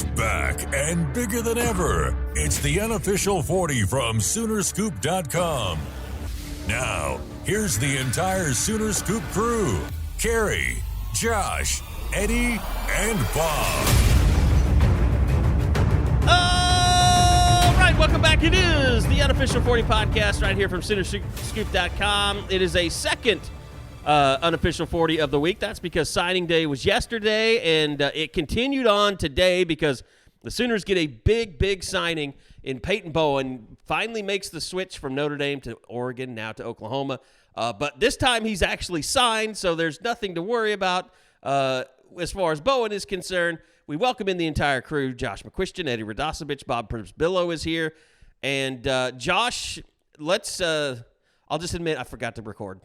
It's back and bigger than ever. It's the unofficial 40 from Soonerscoop.com. Now, here's the entire Sooner Scoop crew. Carrie, Josh, Eddie, and Bob. All right, welcome back. It is the unofficial 40 podcast right here from Soonerscoop.com. It is a second unofficial 40 of the week. That's because signing day was yesterday, and it continued on today because the Sooners get a big signing in Peyton Bowen. Finally makes the switch from Notre Dame to Oregon, now to Oklahoma. But this time he's actually signed, so there's nothing to worry about as far as Bowen is concerned. We welcome in the entire crew. Josh McQuistion, Eddie Radosevich, Bob Przybylo is here. And Josh, let's I'll just admit I forgot to record.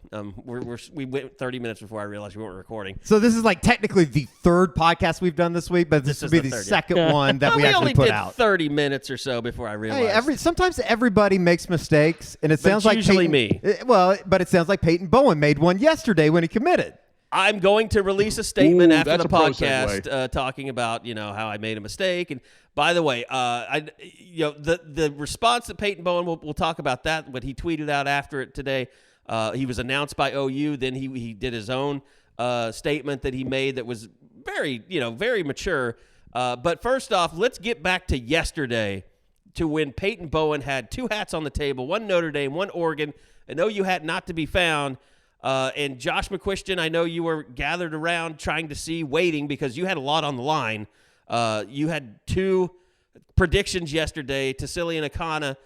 We went 30 minutes before I realized we weren't recording. So this is like technically the third podcast we've done this week, but this will be the second one that we actually put out. We only did 30 minutes or so before I realized. Hey, sometimes everybody makes mistakes, and it sounds like usually me. But it sounds like Peyton Bowen made one yesterday when he committed. I'm going to release a statement after the podcast talking about, how I made a mistake. And by the way, the response that Peyton Bowen, we'll talk about that, what he tweeted out after it today. He was announced by OU. Then he did his own statement that he made that was very, very mature. But first off, let's get back to yesterday to when Peyton Bowen had two hats on the table, one Notre Dame, one Oregon, an OU hat not to be found. And Josh McQuistion, I know you were gathered around trying to see, waiting, because you had a lot on the line. You had two predictions yesterday, Tassili and Akana,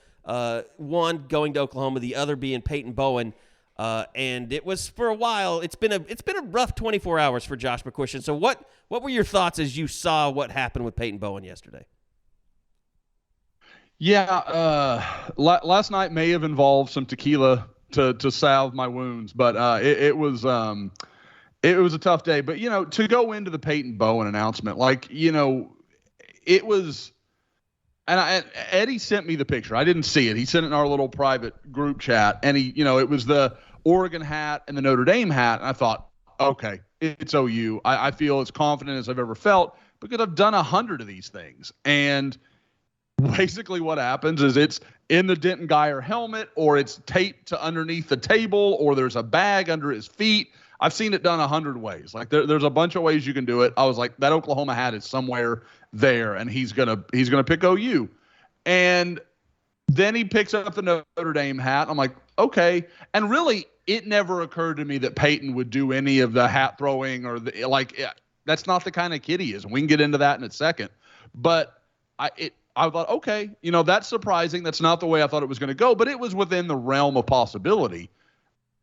one going to Oklahoma, the other being Peyton Bowen. And it was, for a while, it's been a rough 24 hours for Josh McQuistion. So what were your thoughts as you saw what happened with Peyton Bowen yesterday? Yeah, last night may have involved some tequila to salve my wounds, but it was a tough day. But to go into the Peyton Bowen announcement, it was, and Eddie sent me the picture. I didn't see it. He sent it in our little private group chat, and it was the Oregon hat and the Notre Dame hat, and I thought, okay, it's OU. I feel as confident as I've ever felt because I've done 100 of these things, and basically what happens is it's in the Denton Geyer helmet, or it's taped to underneath the table, or there's a bag under his feet. I've seen it done 100 ways. Like there's a bunch of ways you can do it. I was like, that Oklahoma hat is somewhere there, and he's gonna pick OU. And then he picks up the Notre Dame hat. I'm like, okay. And really, it never occurred to me that Peyton would do any of the hat throwing or that's not the kind of kid he is. And we can get into that in a second. But I thought, okay, that's surprising. That's not the way I thought it was going to go, but it was within the realm of possibility.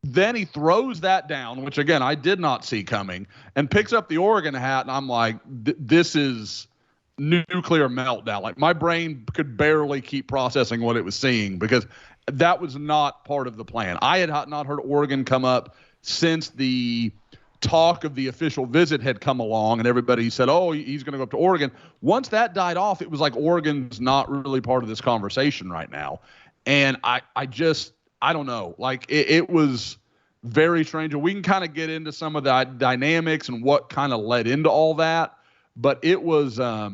Then he throws that down, which, again, I did not see coming, and picks up the Oregon hat, and I'm like, this is nuclear meltdown. Like, my brain could barely keep processing what it was seeing because that was not part of the plan. I had not heard Oregon come up since the talk of the official visit had come along and everybody said, oh, he's going to go up to Oregon. Once that died off, it was like Oregon's not really part of this conversation right now. And I don't know. Like it was very strange. And we can kind of get into some of the dynamics and what kind of led into all that. But it was, I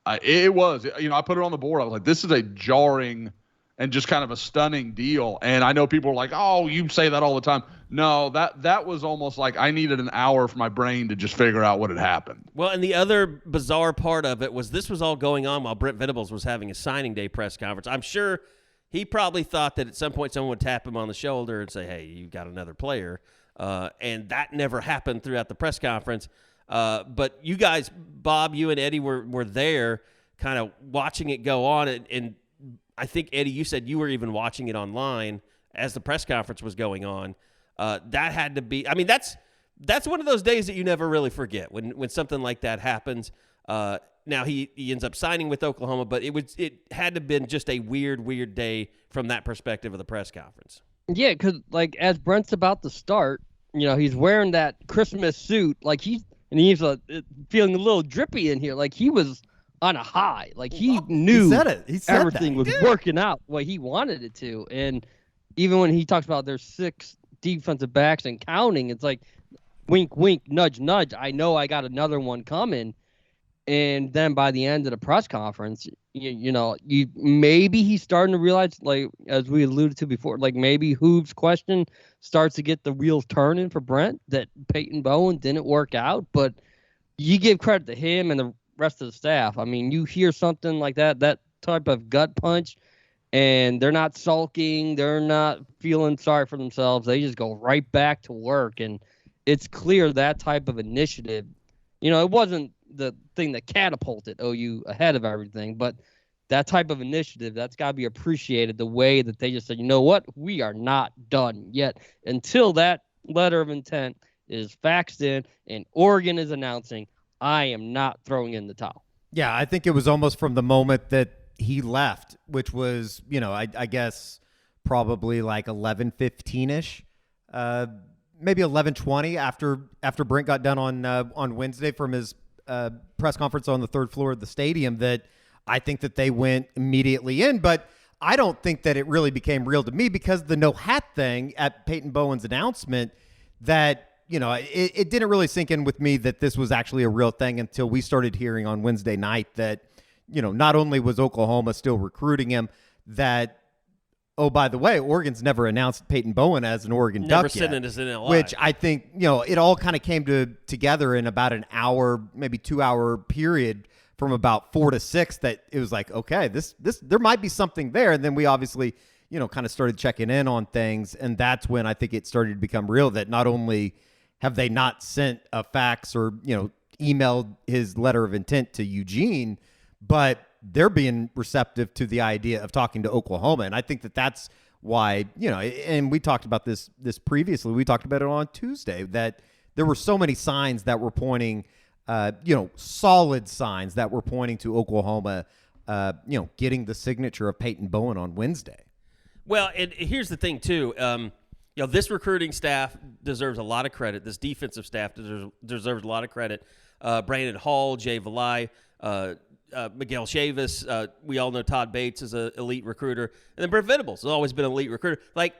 put it on the board. I was like, this is a jarring and just kind of a stunning deal. And I know people are like, oh, you say that all the time. No, that was almost like I needed an hour for my brain to just figure out what had happened. Well, and the other bizarre part of it was this was all going on while Brent Venables was having a signing day press conference. I'm sure he probably thought that at some point someone would tap him on the shoulder and say, hey, you got another player. And that never happened throughout the press conference. But you guys, Bob, you and Eddie were there kind of watching it go on. And I think, Eddie, you said you were even watching it online as the press conference was going on. That had to be – I mean, that's one of those days that you never really forget when something like that happens. Now, he ends up signing with Oklahoma, but it had to have been just a weird day from that perspective of the press conference. Yeah, because, as Brent's about to start, he's wearing that Christmas suit. He's feeling a little drippy in here. He was on a high. He knew he said everything was working out the way he wanted it to. And even when he talks about there's 6 defensive backs and counting, it's like, wink, wink, nudge, nudge. I know I got another one coming. And then by the end of the press conference, maybe he's starting to realize, like, as we alluded to before, like maybe Hoov's question starts to get the wheels turning for Brent, that Peyton Bowen didn't work out. But you give credit to him and the rest of the staff. I mean, you hear something like that type of gut punch, and they're not sulking. They're not feeling sorry for themselves. They just go right back to work. And it's clear that type of initiative, it wasn't the thing that catapulted OU ahead of everything, but that type of initiative, that's got to be appreciated, the way that they just said, you know what, we are not done yet until that letter of intent is faxed in and Oregon is announcing, I am not throwing in the towel. Yeah, I think it was almost from the moment that he left, which was, I guess probably like 11:15-ish, maybe 11:20 after Brent got done on Wednesday from his press conference on the third floor of the stadium, that I think that they went immediately in. But I don't think that it really became real to me, because the no hat thing at Peyton Bowen's announcement, that, it didn't really sink in with me that this was actually a real thing until we started hearing on Wednesday night that, not only was Oklahoma still recruiting him, that, oh, by the way, Oregon's never announced Peyton Bowen as an Oregon Duck yet, as an LI. which I think, it all kind of came together in about an hour, maybe 2 hour period from about 4 to 6, that it was like, okay, this there might be something there. And then we obviously, kind of started checking in on things. And that's when I think it started to become real, that not only have they not sent a fax or, emailed his letter of intent to Eugene, but they're being receptive to the idea of talking to Oklahoma. And I think that that's why, and we talked about this previously. We talked about it on Tuesday, that there were so many signs that were pointing, solid signs that were pointing to Oklahoma, getting the signature of Peyton Bowen on Wednesday. Well, and here's the thing, too. This recruiting staff deserves a lot of credit. This defensive staff deserves a lot of credit. Brandon Hall, Jay Valai, Miguel Chavis. We all know Todd Bates is an elite recruiter. And then Brent Venables has always been an elite recruiter. Like,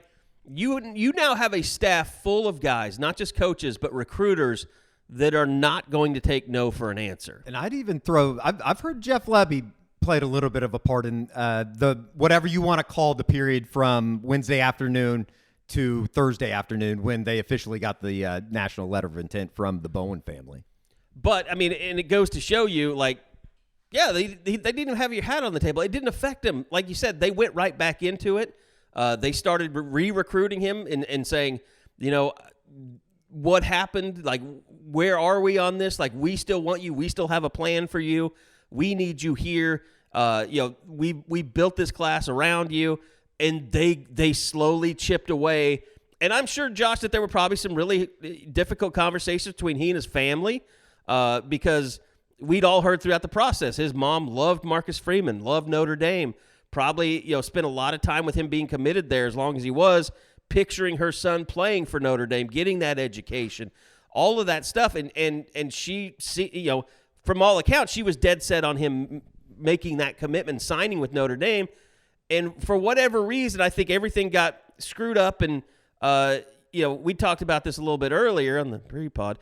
you now have a staff full of guys, not just coaches, but recruiters that are not going to take no for an answer. And I'd even I've heard Jeff Lebby played a little bit of a part in the whatever you want to call the period from Wednesday afternoon to Thursday afternoon, when they officially got the national letter of intent from the Bowen family. But, I mean, and it goes to show you, like, yeah, they didn't even have your hat on the table. It didn't affect them. Like you said, they went right back into it. They started re-recruiting him and saying, what happened? Like, where are we on this? Like, we still want you. We still have a plan for you. We need you here. We built this class around you. And they slowly chipped away. And I'm sure, Josh, that there were probably some really difficult conversations between he and his family, because we'd all heard throughout the process his mom loved Marcus Freeman, loved Notre Dame, probably spent a lot of time with him being committed there as long as he was, picturing her son playing for Notre Dame, getting that education, all of that stuff. And she, from all accounts, she was dead set on him making that commitment, signing with Notre Dame. And for whatever reason, I think everything got screwed up. And, we talked about this a little bit earlier on the pre-pod,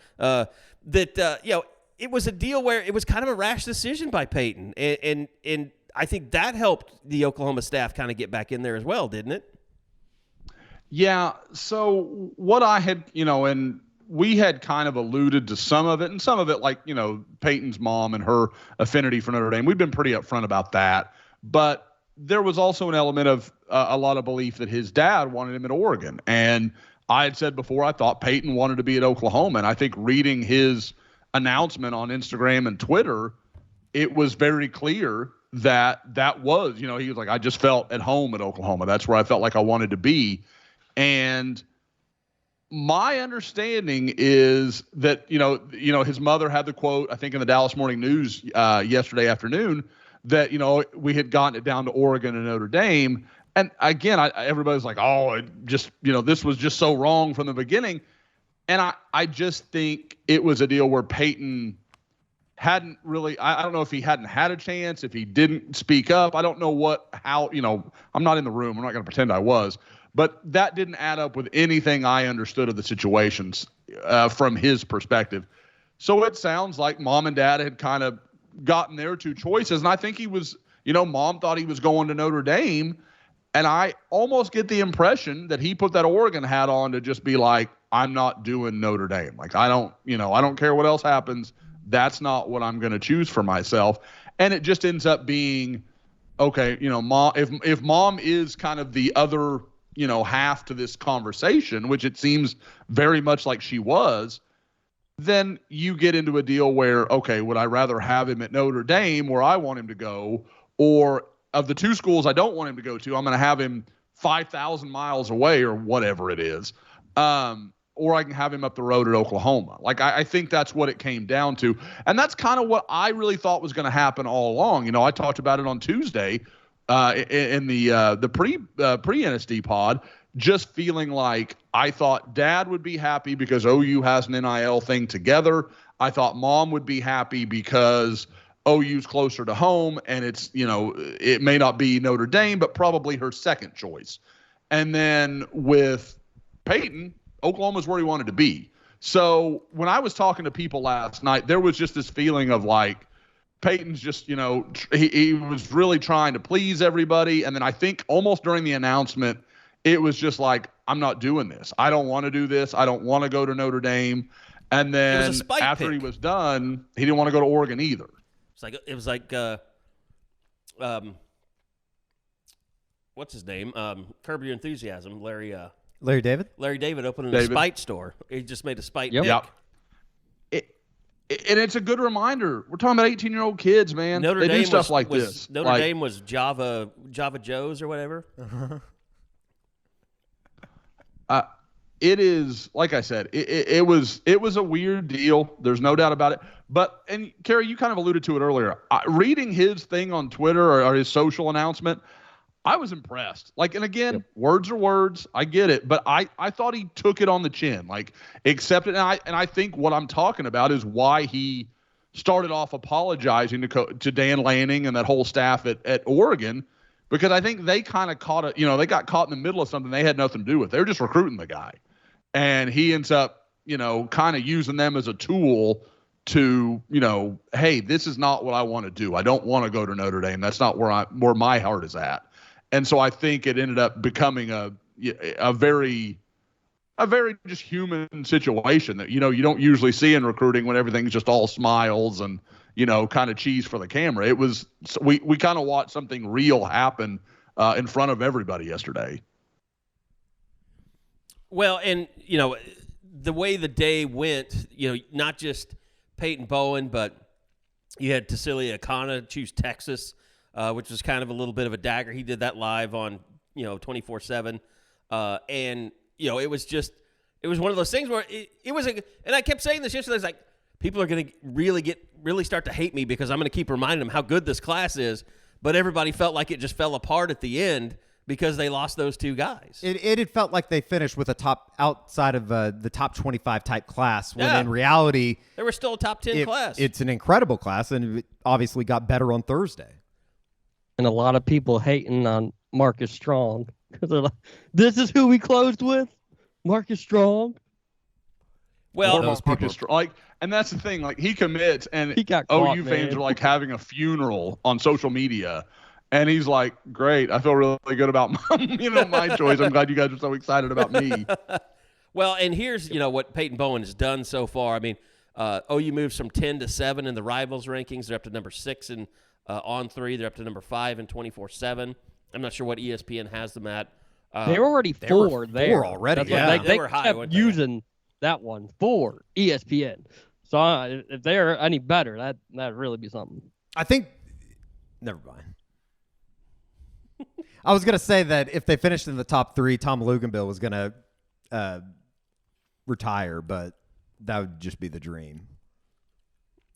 it was a deal where it was kind of a rash decision by Peyton. And I think that helped the Oklahoma staff kind of get back in there as well, didn't it? Yeah. So what I had, and we had kind of alluded to some of it, and some of it, like, Peyton's mom and her affinity for Notre Dame. We've been pretty upfront about that. But there was also an element of a lot of belief that his dad wanted him at Oregon. And I had said before, I thought Peyton wanted to be at Oklahoma. And I think reading his announcement on Instagram and Twitter, it was very clear that was, he was like, I just felt at home at Oklahoma. That's where I felt like I wanted to be. And my understanding is that, his mother had the quote, I think in the Dallas Morning News yesterday afternoon, that, we had gotten it down to Oregon and Notre Dame. And again, everybody's like, oh, it just, this was just so wrong from the beginning. And I just think it was a deal where Peyton hadn't really, I don't know if he hadn't had a chance, if he didn't speak up. I don't know how, I'm not in the room. I'm not going to pretend I was. But that didn't add up with anything I understood of the situations from his perspective. So it sounds like mom and dad had kind of gotten their two choices. And I think he was, Mom thought he was going to Notre Dame. And I almost get the impression that he put that Oregon hat on to just be like, I'm not doing Notre Dame. Like, I don't care what else happens. That's not what I'm going to choose for myself. And it just ends up being, okay, Mom, if Mom is kind of the other, half to this conversation, which it seems very much like she was, then you get into a deal where, okay, would I rather have him at Notre Dame where I want him to go, or of the two schools I don't want him to go to, I'm going to have him 5,000 miles away or whatever it is. Or I can have him up the road at Oklahoma. Like, I think that's what it came down to. And that's kind of what I really thought was going to happen all along. I talked about it on Tuesday in the pre-NSD pod, just feeling like I thought Dad would be happy because OU has an NIL thing together. I thought Mom would be happy because OU's closer to home, and it's, it may not be Notre Dame, but probably her second choice. And then with Peyton, Oklahoma's where he wanted to be. So when I was talking to people last night, there was just this feeling of like, Peyton's just, he was really trying to please everybody. And then I think almost during the announcement, it was just like, I'm not doing this. I don't want to do this. I don't want to go to Notre Dame. And then after he was done, he didn't want to go to Oregon either. It was like what's his name? Curb Your Enthusiasm, Larry David? Larry David opening a Spite store. He just made a Spite pick. Yep. And it's a good reminder. We're talking about 18-year-old kids, man. They do stuff like this. Notre Dame was Java Joe's or whatever. It is, like I said, it was a weird deal. There's no doubt about it. But, and Kerry, you kind of alluded to it earlier. Reading his thing on Twitter or his social announcement, I was impressed. Like, and again, words are words. I get it. But I thought he took it on the chin, like accepted. And I think what I'm talking about is why he started off apologizing to Dan Lanning and that whole staff at Oregon, because I think they kind of they got caught in the middle of something they had nothing to do with. They were just recruiting the guy. And he ends up, kind of using them as a tool to, hey, this is not what I want to do. I don't want to go to Notre Dame. That's not where my heart is at. And so I think it ended up becoming a very just human situation that, you don't usually see in recruiting when everything's just all smiles and, kind of cheese for the camera. It was, we kind of watched something real happen in front of everybody yesterday. Well, and, the way the day went, not just Peyton Bowen, but you had Tassili Akana choose Texas, which was kind of a little bit of a dagger. He did that live on, 24/7. And, it was one of those things where it was, and I kept saying this yesterday, it's like, people are going to really start to hate me because I'm going to keep reminding them how good this class is. But everybody felt like it just fell apart at the end because they lost those two guys. It had felt like they finished with outside of the top 25 type class, when in reality, they were still a top 10 class. It's an incredible class, and it obviously got better on Thursday. And a lot of people hating on Marcus Strong because they're like, this is who we closed with? Marcus Strong? Well, Marcus Strong, and that's the thing, like, he commits, and he got caught, OU fans are like having a funeral on social media. And he's like, great, I feel really good about my choice. I'm glad you guys are so excited about me. Well, and here's, what Peyton Bowen has done so far. I mean, OU moves from 10 to 7 in the Rivals rankings. They're up to number 6 in On3. They're up to number 5 in 24/7. I'm not sure what ESPN has them at. They were already four there already. They were high. Kept using that one for ESPN. So if they're any better, that'd really be something. I think. Never mind. I was going to say that if they finished in the top 3, Tom Luganbill was going to retire, but that would just be the dream.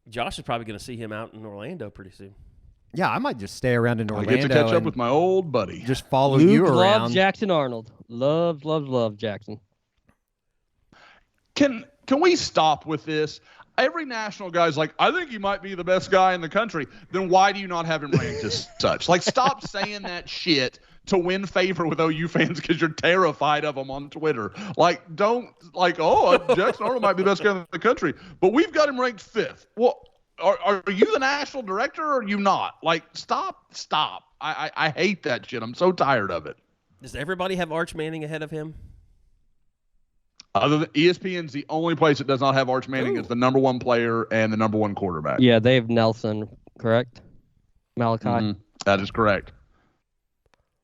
Josh is probably going to see him out in Orlando pretty soon. Yeah, I might just stay around in Orlando. I get to catch up with my old buddy. Just follow Luke you around. Loves Jackson Arnold. Loves Jackson. Can we stop with this? Every national guy's like, I think he might be the best guy in the country. Then why do you not have him ranked as such? Like, stop saying that shit to win favor with OU fans because you're terrified of him on Twitter. Like, don't, like, Jackson Arnold might be the best guy in the country, but we've got him ranked 5th. Well, are you the national director or are you not? Like, stop. I hate that shit. I'm so tired of it. Does everybody have Arch Manning ahead of him? Other than ESPN's the only place that does not have Arch Manning as the number one player and the number one quarterback. Yeah, they have Nelson, correct? Malachi. Mm-hmm. That is correct.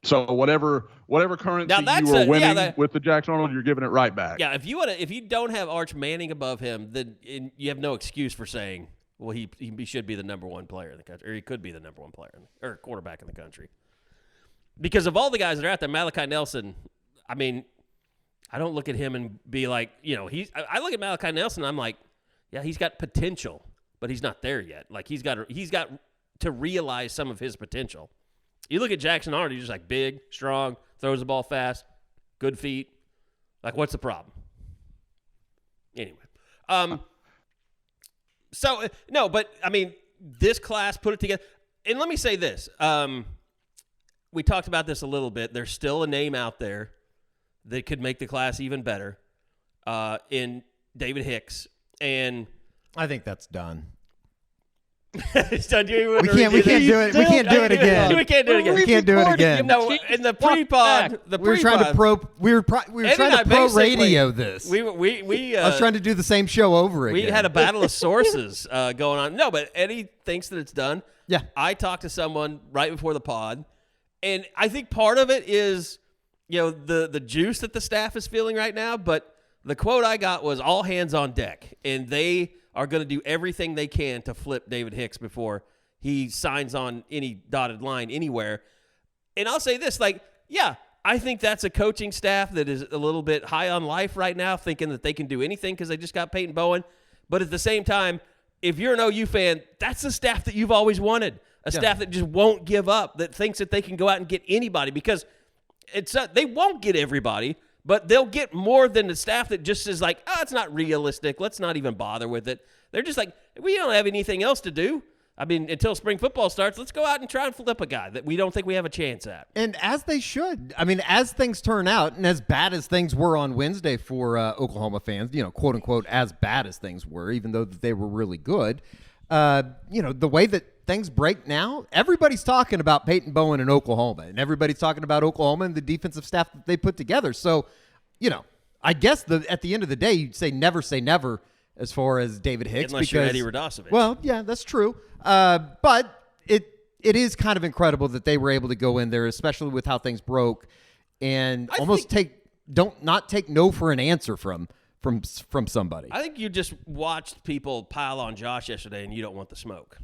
So whatever currency you were winning with the Jackson Arnold, you're giving it right back. Yeah, if you don't have Arch Manning above him, then you have no excuse for saying, well, he should be the number one player in the country, or he could be the number one player or quarterback in the country. Because of all the guys that are out there, Malachi Nelson, I mean, I don't look at him and be like, I look at Malachi Nelson and I'm like, yeah, he's got potential, but he's not there yet. Like he's got to realize some of his potential. You look at Jackson Arnold, he's just like big, strong, throws the ball fast, good feet. Like, what's the problem? Anyway. So, no, but, I mean, this class put it together. And let me say this. We talked about this a little bit. There's still a name out there that could make the class even better in David Hicks. And I think that's done. It's done. We can't do it. We can't do it again. We can't do it again. We can't do it again. No, in the pre-pod, we were trying to pro radio this. I was trying to do the same show over again. We had a battle of sources going on. No, but Eddie thinks that it's done. Yeah. I talked to someone right before the pod, and I think part of it is, the juice that the staff is feeling right now. But the quote I got was all hands on deck, and they are going to do everything they can to flip David Hicks before he signs on any dotted line anywhere. And I'll say this, I think that's a coaching staff that is a little bit high on life right now, thinking that they can do anything because they just got Peyton Bowen. But at the same time, if you're an OU fan, that's the staff that you've always wanted, staff that just won't give up, that thinks that they can go out and get anybody because they won't get everybody. But they'll get more than the staff that just is like, it's not realistic. Let's not even bother with it. They're just like, we don't have anything else to do. I mean, until spring football starts, let's go out and try and flip a guy that we don't think we have a chance at. And as they should. I mean, as things turn out, and as bad as things were on Wednesday for Oklahoma fans, quote unquote, as bad as things were, even though they were really good, the way that things break now, everybody's talking about Peyton Bowen in Oklahoma, and everybody's talking about Oklahoma and the defensive staff that they put together. So, I guess at the end of the day, you'd say never as far as David Hicks. Unless you're Eddie Radosevich. Well, yeah, that's true. But it is kind of incredible that they were able to go in there, especially with how things broke, and not take no for an answer from somebody. I think you just watched people pile on Josh yesterday, and you don't want the smoke.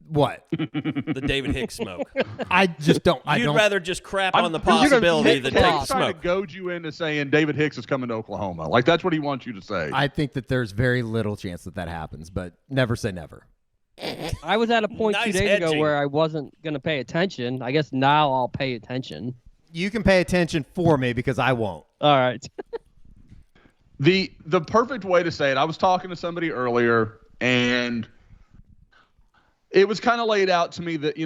What? The David Hicks smoke. I just don't. You'd rather just crap on the possibility than take the smoke. Trying to goad you into saying David Hicks is coming to Oklahoma. Like, that's what he wants you to say. I think that there's very little chance that happens, but never say never. I was at a point 2 days ago where I wasn't going to pay attention. I guess now I'll pay attention. You can pay attention for me because I won't. All right. The perfect way to say it, I was talking to somebody earlier, and it was kind of laid out to me that,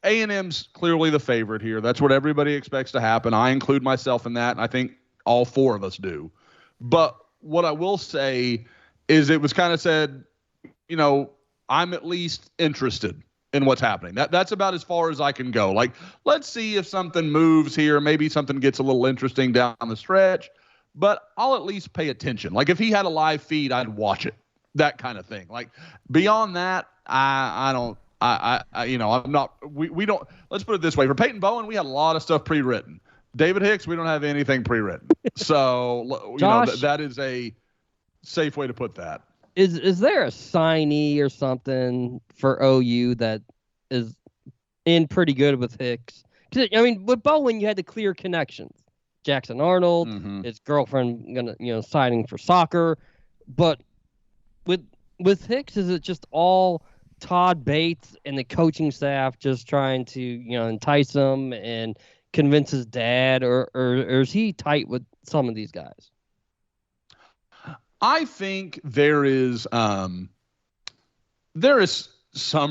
A&M's clearly the favorite here. That's what everybody expects to happen. I include myself in that, and I think all four of us do. But what I will say is it was kind of said, I'm at least interested in what's happening. That's about as far as I can go. Like, let's see if something moves here. Maybe something gets a little interesting down the stretch, but I'll at least pay attention. Like, if he had a live feed, I'd watch it. That kind of thing. Like, beyond that, I'm not, we don't, let's put it this way. For Peyton Bowen, we had a lot of stuff pre-written. David Hicks, we don't have anything pre-written. So, Josh, that is a safe way to put that. Is there a signee or something for OU that is in pretty good with Hicks? Because, with Bowen, you had the clear connections. Jackson Arnold, his girlfriend, signing for soccer. But with Hicks, is it just all Todd Bates and the coaching staff just trying to, entice him and convince his dad, or is he tight with some of these guys? I think there is some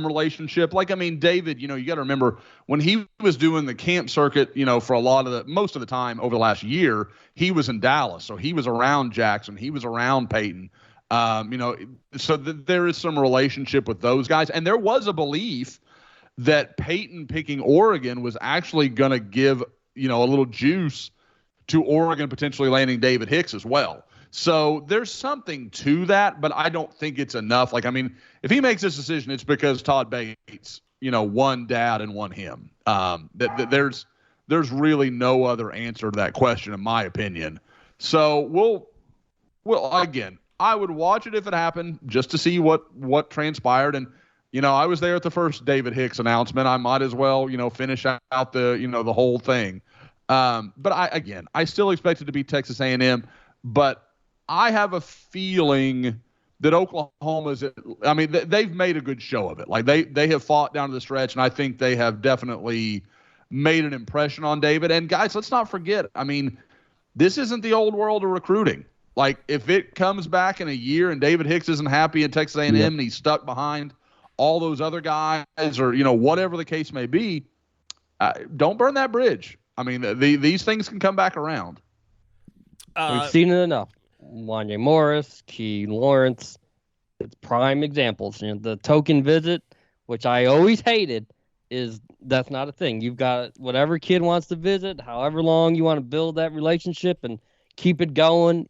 relationship. Like, David, you got to remember when he was doing the camp circuit, for most of the time over the last year, he was in Dallas. So he was around Jackson. He was around Peyton. So there is some relationship with those guys. And there was a belief that Peyton picking Oregon was actually going to give, a little juice to Oregon potentially landing David Hicks as well. So there's something to that, but I don't think it's enough. If he makes this decision, it's because Todd Bates, won Dad and won him. There's really no other answer to that question, in my opinion. So again, I would watch it if it happened just to see what transpired. And, I was there at the first David Hicks announcement. I might as well, finish out the whole thing. But I still expect it to be Texas A&M, but I have a feeling that Oklahoma's, they've made a good show of it. They have fought down to the stretch, and I think they have definitely made an impression on David. And guys, let's not forget, this isn't the old world of recruiting. If it comes back in a year and David Hicks isn't happy at Texas A&M and he's stuck behind all those other guys or, whatever the case may be, don't burn that bridge. These things can come back around. We've seen it enough. Wanye Morris, Key Lawrence, it's prime examples. The token visit, which I always hated, that's not a thing. You've got whatever kid wants to visit, however long you want to build that relationship and keep it going,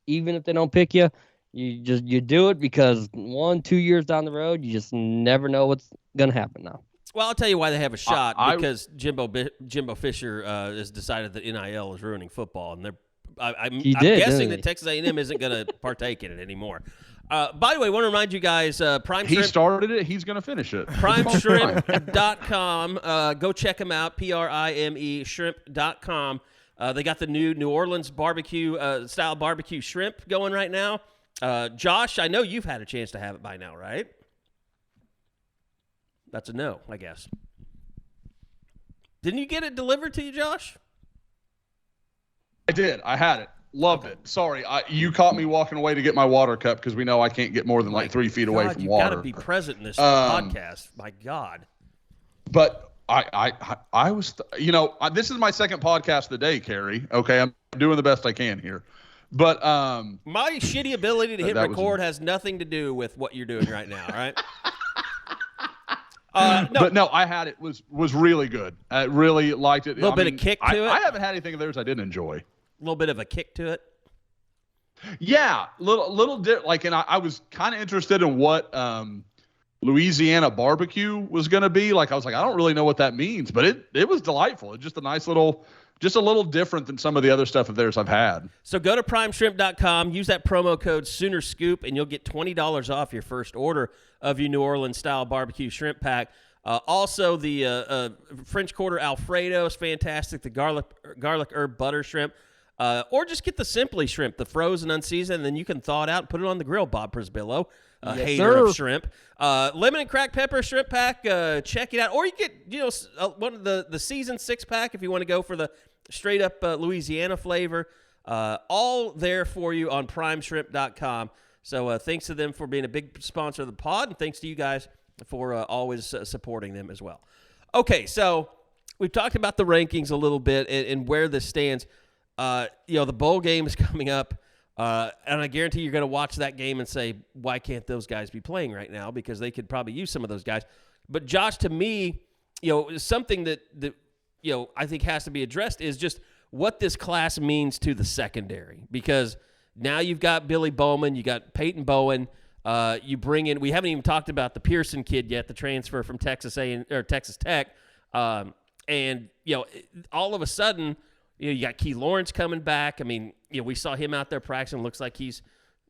even if they don't pick you. You do it because 1-2 years down the road, you just never know what's going to happen now. Well, I'll tell you why they have a shot, because Jimbo Fisher has decided that NIL is ruining football, and I'm guessing that Texas A&M isn't going to partake in it anymore. By the way, I want to remind you guys, Prime Shrimp. He started it. He's going to finish it. PrimeShrimp.com. Go check them out, PRIME shrimp.com. They got the new New Orleans barbecue style barbecue shrimp going right now. Josh, I know you've had a chance to have it by now, right? That's a no, I guess. Didn't you get it delivered to you, Josh? I did. I had it. Loved it. Sorry, you caught me walking away to get my water cup because we know I can't get more than 3 feet away from water. You got to be present in this podcast. My God. But I was, this is my second podcast of the day, Kerry. Okay, I'm doing the best I can here. But my shitty ability to hit record has nothing to do with what you're doing right now, right? No. But no, I had it. Was really good. I really liked it. A little bit of kick to it. I haven't had anything of theirs I didn't enjoy. A little bit of a kick to it. Yeah, little and I was kind of interested in what Louisiana barbecue was going to be. I was like, I don't really know what that means, but it was delightful. It's just a nice just a little different than some of the other stuff of theirs I've had. So go to primeshrimp.com, use that promo code SoonerScoop, and you'll get $20 off your first order of your New Orleans style barbecue shrimp pack. Also, the French Quarter Alfredo is fantastic. The garlic herb butter shrimp. Or just get the Simply shrimp, the frozen unseasoned, and then you can thaw it out and put it on the grill, Bob Prisbillo, hater of shrimp. Lemon and cracked pepper shrimp pack, check it out. Or you get, one of the seasoned 6-pack if you want to go for the straight-up Louisiana flavor. All there for you on primeshrimp.com. So thanks to them for being a big sponsor of the pod, and thanks to you guys for always supporting them as well. Okay, so we've talked about the rankings a little bit and where this stands. The bowl game is coming up, and I guarantee you're going to watch that game and say, why can't those guys be playing right now? Because they could probably use some of those guys. But Josh, to me, something that I think has to be addressed is just what this class means to the secondary. Because now you've got Billy Bowman, you got Peyton Bowen, you bring in. We haven't even talked about the Pearson kid yet, the transfer from Texas Tech, and all of a sudden. You got Key Lawrence coming back. We saw him out there practicing. Looks like he's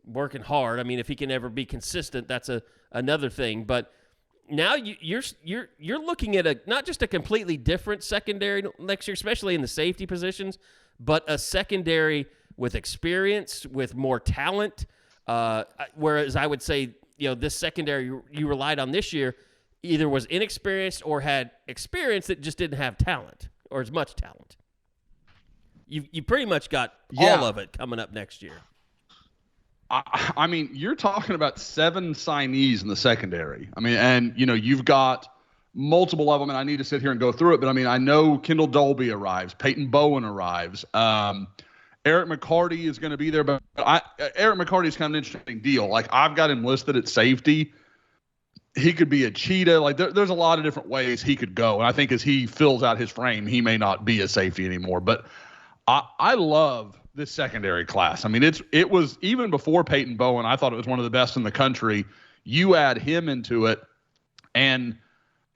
working hard. If he can ever be consistent, that's another thing. But now you're looking at not just a completely different secondary next year, especially in the safety positions, but a secondary with experience, with more talent. Whereas I would say, this secondary you relied on this year either was inexperienced or had experience that just didn't have talent or as much talent. You pretty much got all of it coming up next year. You're talking about 7 signees in the secondary. You've got multiple of them, and I need to sit here and go through it. But I know Kendall Dolby arrives, Peyton Bowen arrives, Eric McCarty is going to be there, but Eric McCarty's kind of an interesting deal. Like, I've got him listed at safety. He could be a cheetah. Like, there's a lot of different ways he could go. And I think as he fills out his frame, he may not be a safety anymore. But I love this secondary class. I mean, it was even before Peyton Bowen, I thought it was one of the best in the country. You add him into it, and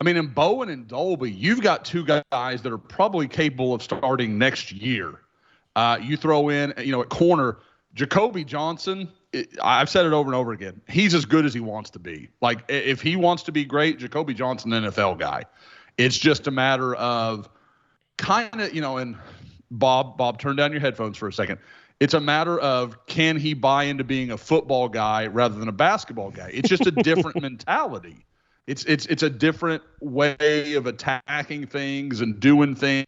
I mean, in Bowen and Dolby, you've got two guys that are probably capable of starting next year. You throw in, at corner, Jacoby Johnson. I've said it over and over again. He's as good as he wants to be. Like, if he wants to be great, Jacoby Johnson, NFL guy. It's just a matter of kind of, and Bob, turn down your headphones for a second. It's a matter of, can he buy into being a football guy rather than a basketball guy? It's just a different mentality. It's a different way of attacking things and doing things.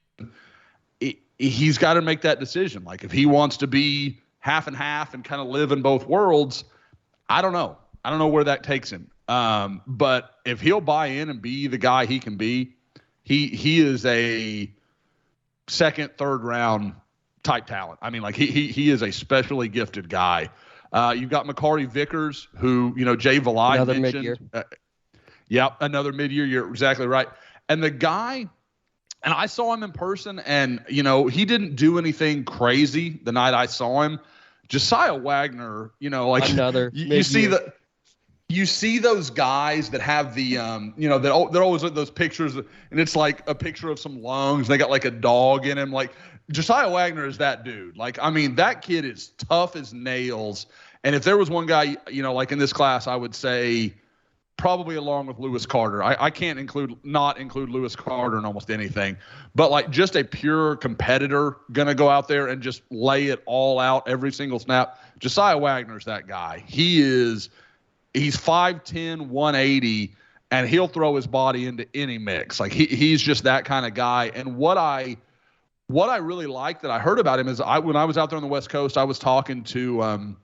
He's got to make that decision. Like, if he wants to be half and half and kind of live in both worlds, I don't know. I don't know where that takes him. But if he'll buy in and be the guy he can be, he is a second, third round type talent. I mean, like, he is a specially gifted guy. You've got McCarty Vickers, who, Jay Valai another mentioned. mid-year. Yep, another mid-year. You're exactly right. And the guy, and I saw him in person, and, he didn't do anything crazy the night I saw him. Josiah Wagner, another you see those guys that have the, they're always like those pictures, and it's like a picture of some lungs. They got like a dog in him. Like, Josiah Wagner is that dude. Like, I mean, that kid is tough as nails. And if there was one guy, like in this class, I would say probably along with Lewis Carter. I can't not include Lewis Carter in almost anything, but like just a pure competitor going to go out there and just lay it all out every single snap. Josiah Wagner's that guy. He's 5'10", 180, and he'll throw his body into any mix. Like, he's just that kind of guy. And what I really like that I heard about him is when I was out there on the West Coast, I was talking to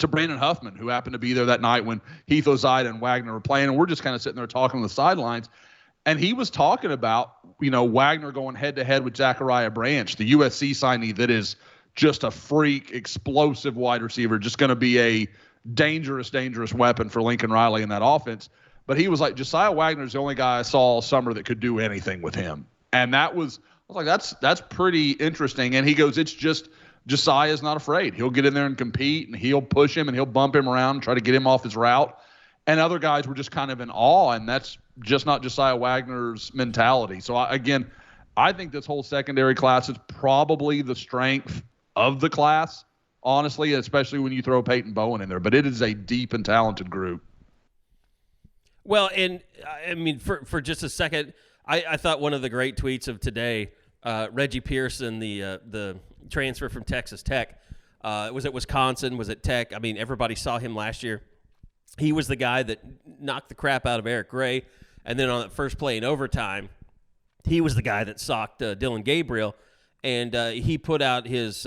Brandon Huffman, who happened to be there that night when Heath Ozida and Wagner were playing, and we're just kind of sitting there talking on the sidelines. And he was talking about, Wagner going head-to-head with Zachariah Branch, the USC signee that is just a freak, explosive wide receiver, just going to be a dangerous weapon for Lincoln Riley in that offense. But he was like, Josiah Wagner's the only guy I saw all summer that could do anything with him. And I was like, that's pretty interesting. And he goes, it's just Josiah's not afraid. He'll get in there and compete, and he'll push him, and he'll bump him around and try to get him off his route. And other guys were just kind of in awe, and that's just not Josiah Wagner's mentality. So, I think this whole secondary class is probably the strength of the class, honestly, especially when you throw Peyton Bowen in there. But it is a deep and talented group. Well, and I mean, for just a second, I thought one of the great tweets of today, Reggie Pearson, the transfer from Texas Tech, was at Wisconsin, was at Tech. I mean, everybody saw him last year. He was the guy that knocked the crap out of Eric Gray, and then on that first play in overtime, he was the guy that socked Dillon Gabriel, and he put out his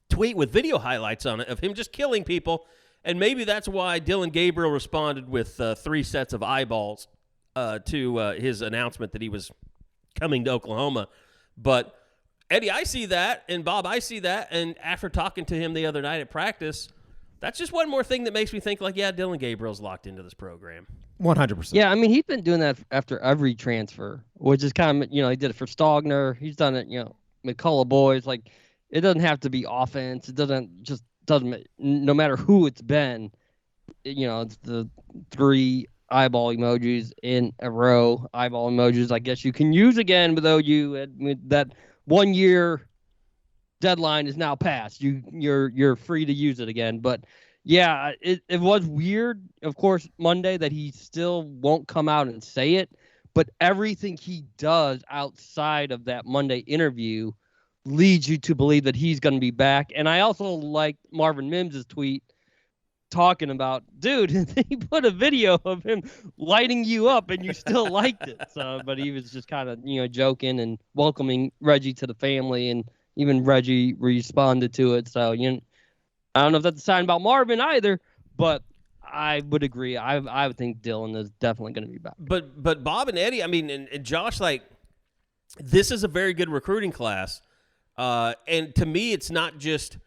tweet with video highlights on it of him just killing people, and maybe that's why Dillon Gabriel responded with 3 sets of eyeballs to his announcement that he was coming to Oklahoma. But Eddie, I see that, and Bob, I see that, and after talking to him the other night at practice, that's just one more thing that makes me think, like, yeah, Dillon Gabriel's locked into this program. 100%. Yeah, I mean, he's been doing that after every transfer, which is kind of, he did it for Stogner. He's done it, McCullough boys. Like, it doesn't have to be offense. It doesn't, no matter who it's been, it's the 3 eyeball emojis in a row. Eyeball emojis, I guess you can use again, but though that 1 year deadline is now passed. You're free to use it again. But yeah, it was weird, of course, Monday that he still won't come out and say it, but everything he does outside of that Monday interview leads you to believe that he's going to be back. And I also like Marvin Mims' tweet talking about, dude, he put a video of him lighting you up and you still liked it. So, but he was just kind of, joking and welcoming Reggie to the family, and even Reggie responded to it. So, I don't know if that's a sign about Marvin either, but I would agree. I would think Dillon is definitely going to be back. But Bob and Eddie, I mean, and Josh, like, this is a very good recruiting class. And to me, it's not just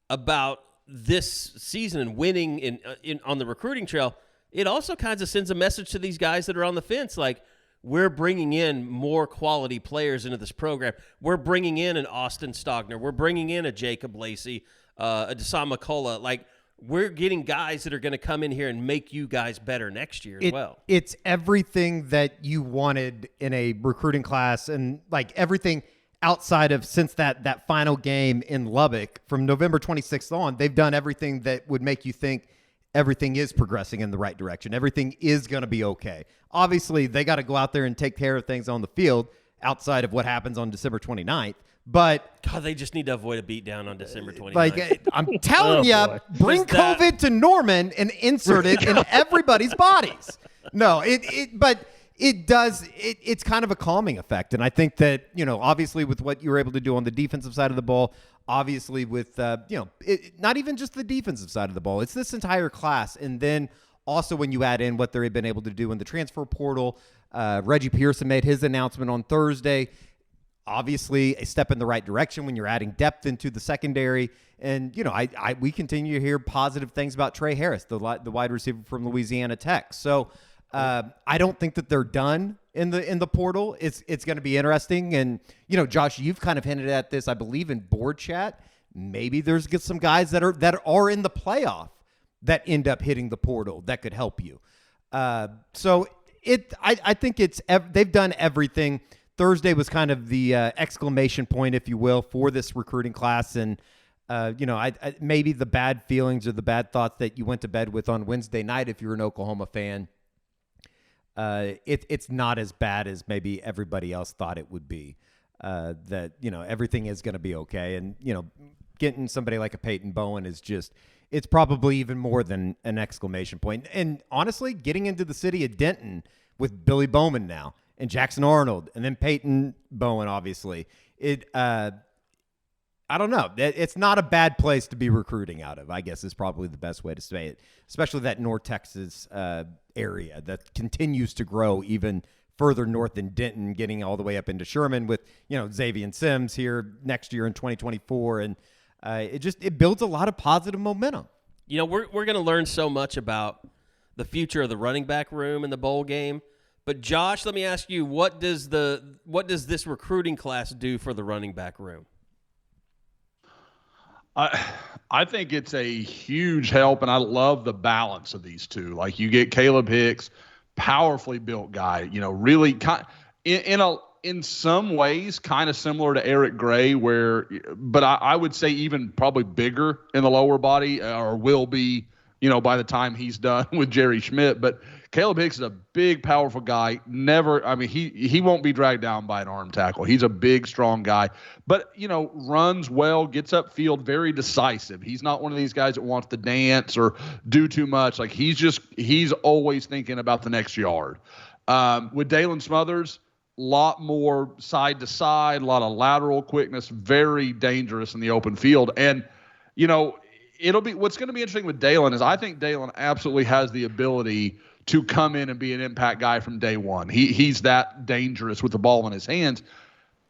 about this season and winning on the recruiting trail, it also kind of sends a message to these guys that are on the fence, like, we're bringing in more quality players into this program. We're bringing in an Austin Stogner. We're bringing in a Jacob Lacey, a Desan McCullough. Like, we're getting guys that are going to come in here and make you guys better next year as well. It's everything that you wanted in a recruiting class, and like everything outside of since that final game in Lubbock from November 26th on, they've done everything that would make you think everything is progressing in the right direction. Everything is going to be okay. Obviously, they got to go out there and take care of things on the field outside of what happens on December 29th. But God, they just need to avoid a beatdown on December 29th. Like, I'm telling you, bring COVID to Norman and insert it in everybody's bodies. No, but it does. It's kind of a calming effect. And I think that, obviously with what you were able to do on the defensive side of the ball, obviously with, not even just the defensive side of the ball, it's this entire class. And then also when you add in what they've been able to do in the transfer portal, Reggie Pearson made his announcement on Thursday. Obviously a step in the right direction when you're adding depth into the secondary. And, we continue to hear positive things about Trey Harris, the wide receiver from Louisiana Tech. So I don't think that they're done in the portal. It's going to be interesting. And, Josh, you've kind of hinted at this, I believe, in board chat. Maybe there's some guys that are in the playoff that end up hitting the portal that could help you. So I think they've done everything. Thursday was kind of the exclamation point, if you will, for this recruiting class. And, maybe the bad feelings or the bad thoughts that you went to bed with on Wednesday night, if you're an Oklahoma fan, it's not as bad as maybe everybody else thought it would be. That, everything is going to be okay. And, getting somebody like a Peyton Bowen is just, it's probably even more than an exclamation point. And honestly, getting into the city of Denton with Billy Bowman now and Jackson Arnold and then Peyton Bowen, obviously, I don't know. It's not a bad place to be recruiting out of, I guess is probably the best way to say it, especially that North Texas area that continues to grow even further north than Denton, getting all the way up into Sherman with, Xavier Sims here next year in 2024. And it builds a lot of positive momentum. We're going to learn so much about the future of the running back room in the bowl game. But Josh, let me ask you, what does this recruiting class do for the running back room? I think it's a huge help, and I love the balance of these two. Like, you get Caleb Hicks, powerfully built guy, really in some ways kind of similar to Eric Gray, but I would say even probably bigger in the lower body, or will be, by the time he's done with Jerry Schmidt. But Caleb Hicks is a big, powerful guy. He won't be dragged down by an arm tackle. He's a big, strong guy. But, runs well, gets upfield, very decisive. He's not one of these guys that wants to dance or do too much. Like, he's always thinking about the next yard. With Dalen Smothers, a lot more side to side, a lot of lateral quickness, very dangerous in the open field. And, what's going to be interesting with Dalen is I think Dalen absolutely has the ability to come in and be an impact guy from day one. He's that dangerous with the ball in his hands.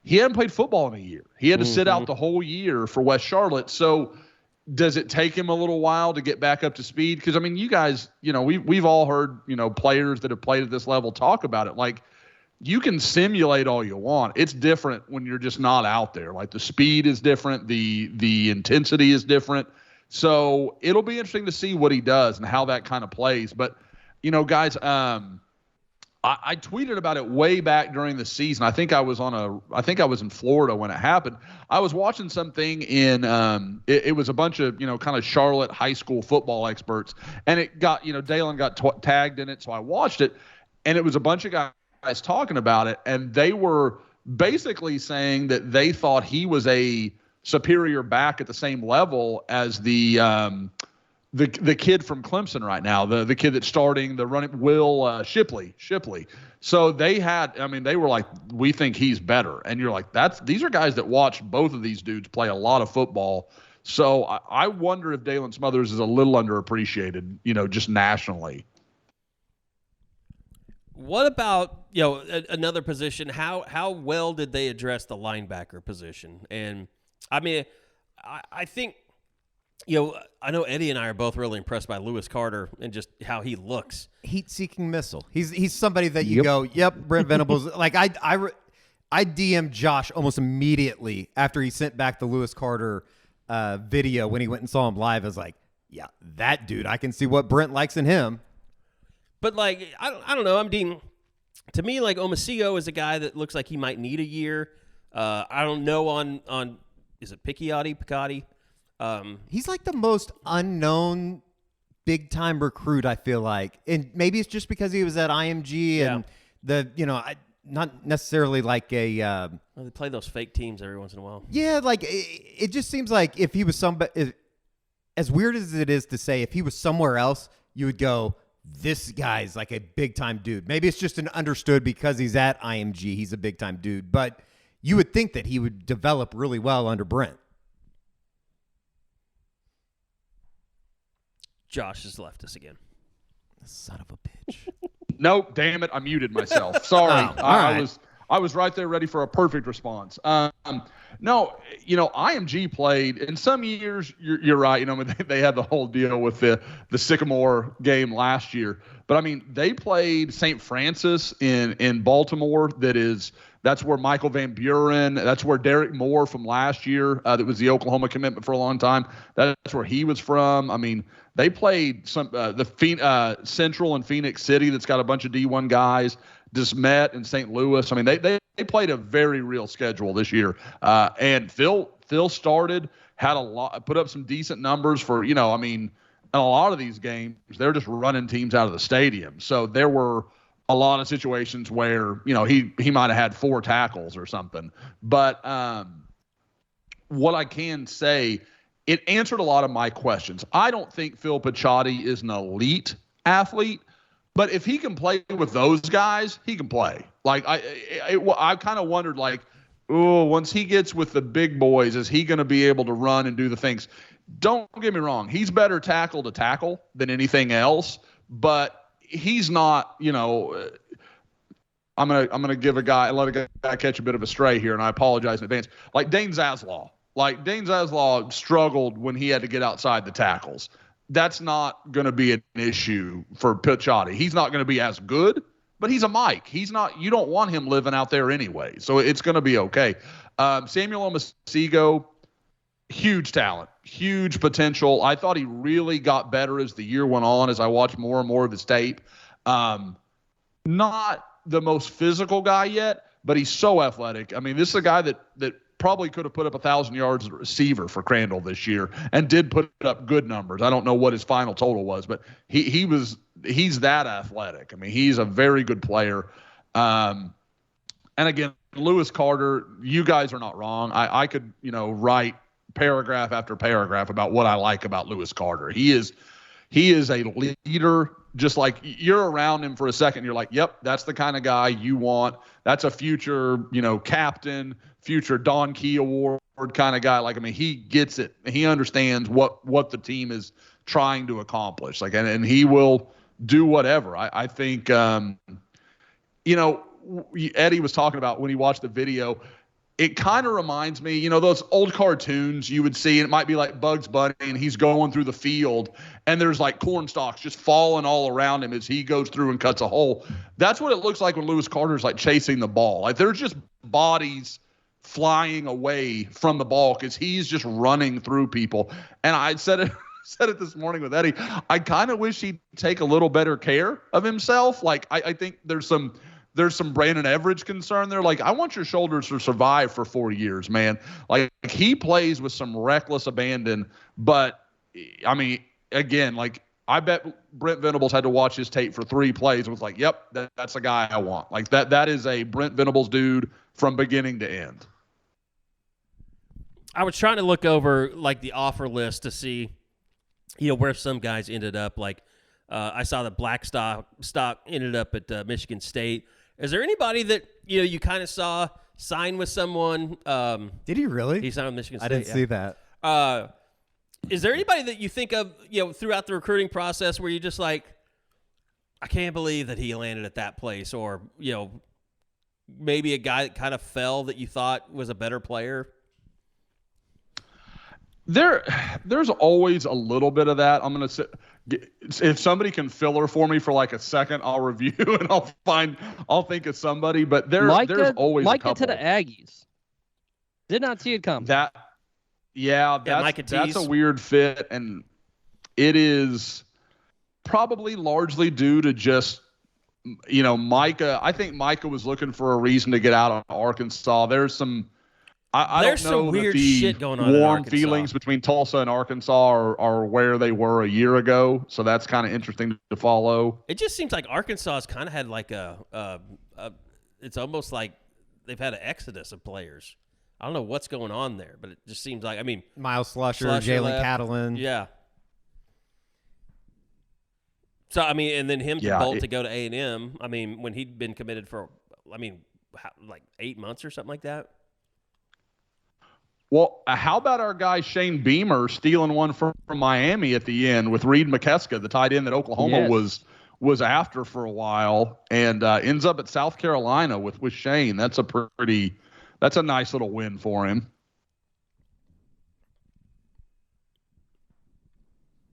He hadn't played football in a year. He had to sit out the whole year for West Charlotte. So does it take him a little while to get back up to speed? Because, you guys, we've all heard, players that have played at this level talk about it. Like, you can simulate all you want. It's different when you're just not out there. Like, the speed is different. The intensity is different. So it'll be interesting to see what he does and how that kind of plays. But, guys, I tweeted about it way back during the season. I think I was in Florida when it happened. I was watching something in it was a bunch of, kind of Charlotte high school football experts, and it got, Dalen got tagged in it. So I watched it, and it was a bunch of guys talking about it, and they were basically saying that they thought he was a superior back at the same level as the kid from Clemson right now, the kid that's starting the running, Will Shipley. So they were like, we think he's better. And you're like, these are guys that watch both of these dudes play a lot of football. So I wonder if Dalen Smothers is a little underappreciated, just nationally. What about, another position? How well did they address the linebacker position? And I think I know Eddie and I are both really impressed by Lewis Carter and just how he looks. Heat-seeking missile. He's somebody that you go, yep, Brent Venables. Like I DM'd Josh almost immediately after he sent back the Lewis Carter video when he went and saw him live. I was like, yeah, that dude. I can see what Brent likes in him. But like, I don't know. I'm Dean. To me, like Omasio is a guy that looks like he might need a year. I don't know on is it Picciotti? He's like the most unknown big time recruit, I feel like. And maybe it's just because he was at IMG and not necessarily like a well, they play those fake teams every once in a while. Yeah, like it just seems like if he was somebody, as weird as it is to say, if he was somewhere else, you would go, this guy's like a big time dude. Maybe it's just an understood because he's at IMG, he's a big time dude. But you would think that he would develop really well under Brent. Josh has left us again. Son of a bitch. Nope, damn it, I muted myself. Sorry. I was right there ready for a perfect response. No, IMG played in some years. You're right. They had the whole deal with the Sycamore game last year. But I mean, they played St. Francis in Baltimore. That's where Michael Van Buren. That's where Derek Moore from last year. That was the Oklahoma commitment for a long time. That's where he was from. I mean, they played the Central and Phoenix City. That's got a bunch of D1 guys. Desmet and St. Louis. I mean, they played a very real schedule this year. And Phil started, put up some decent numbers for, in a lot of these games, they're just running teams out of the stadium. So there were a lot of situations where, he might have had 4 tackles or something. But what I can say, it answered a lot of my questions. I don't think Phil Picciotti is an elite athlete. But if he can play with those guys, he can play. Like I kind of wondered, like, once he gets with the big boys, is he going to be able to run and do the things? Don't get me wrong; he's better tackle to tackle than anything else. But he's not. I'm gonna give a guy, let a guy catch a bit of a stray here, and I apologize in advance. Like Dane Zaslaw. Like Dane Zaslaw struggled when he had to get outside the tackles. That's not going to be an issue for Picciotti. He's not going to be as good, but he's a Mike. He's not. You don't want him living out there anyway, so it's going to be okay. Samuel Omasego, huge talent, huge potential. I thought he really got better as the year went on, as I watched more and more of his tape. Not the most physical guy yet, but he's so athletic. I mean, this is a guy that probably could have put up 1,000 yards as a receiver for Crandall this year and did put up good numbers. I don't know what his final total was, but he's that athletic. I mean, he's a very good player. And again, Lewis Carter, you guys are not wrong. I could, write paragraph after paragraph about what I like about Lewis Carter. He is a leader. Just like you're around him for a second, you're like, yep, that's the kind of guy you want. That's a future, captain, future Don Key Award kind of guy. Like, I mean, he gets it. He understands what the team is trying to accomplish. Like, and he will do whatever. I think, Eddie was talking about when he watched the video. It kind of reminds me, those old cartoons you would see, and it might be like Bugs Bunny, and he's going through the field, and there's like corn stalks just falling all around him as he goes through and cuts a hole. That's what it looks like when Lewis Carter's like chasing the ball. Like there's just bodies flying away from the ball because he's just running through people. And I said it this morning with Eddie. I kind of wish he'd take a little better care of himself. Like I think there's some Brandon Everidge concern there. Like, I want your shoulders to survive for 4 years, man. Like, he plays with some reckless abandon. But, I mean, again, like, I bet Brent Venables had to watch his tape for 3 plays and was like, yep, that's a guy I want. Like, that is a Brent Venables dude from beginning to end. I was trying to look over, like, the offer list to see, where some guys ended up. Like, I saw that Blackstock ended up at Michigan State. Is there anybody that you kind of saw sign with someone? Did he really? He signed with Michigan State. I didn't see that. Is there anybody that you think of throughout the recruiting process where you just like, I can't believe that he landed at that place, or maybe a guy that kind of fell that you thought was a better player? There's always a little bit of that. I'm gonna say, if somebody can filler for me for like a second, I'll review and I'll think of somebody. But there's always a couple. To the Aggies. Did not see it come. That's a weird fit, and it is probably largely due to just, Micah. I think Micah was looking for a reason to get out of Arkansas. There's some. There's don't know some weird that the shit going on. Warm feelings between Tulsa and Arkansas are where they were a year ago, so that's kind of interesting to follow. It just seems like Arkansas has kind of had like it's almost like they've had an exodus of players. I don't know what's going on there, but it just seems like, Miles Slusher, Jalen Catalan. Yeah. So, and then him to bolt to go to A&M, when he'd been committed for, like 8 months or something like that. Well, how about our guy Shane Beamer stealing one from Miami at the end with Reed McKeska, the tight end that Oklahoma was after for a while, and ends up at South Carolina with Shane. That's a nice little win for him.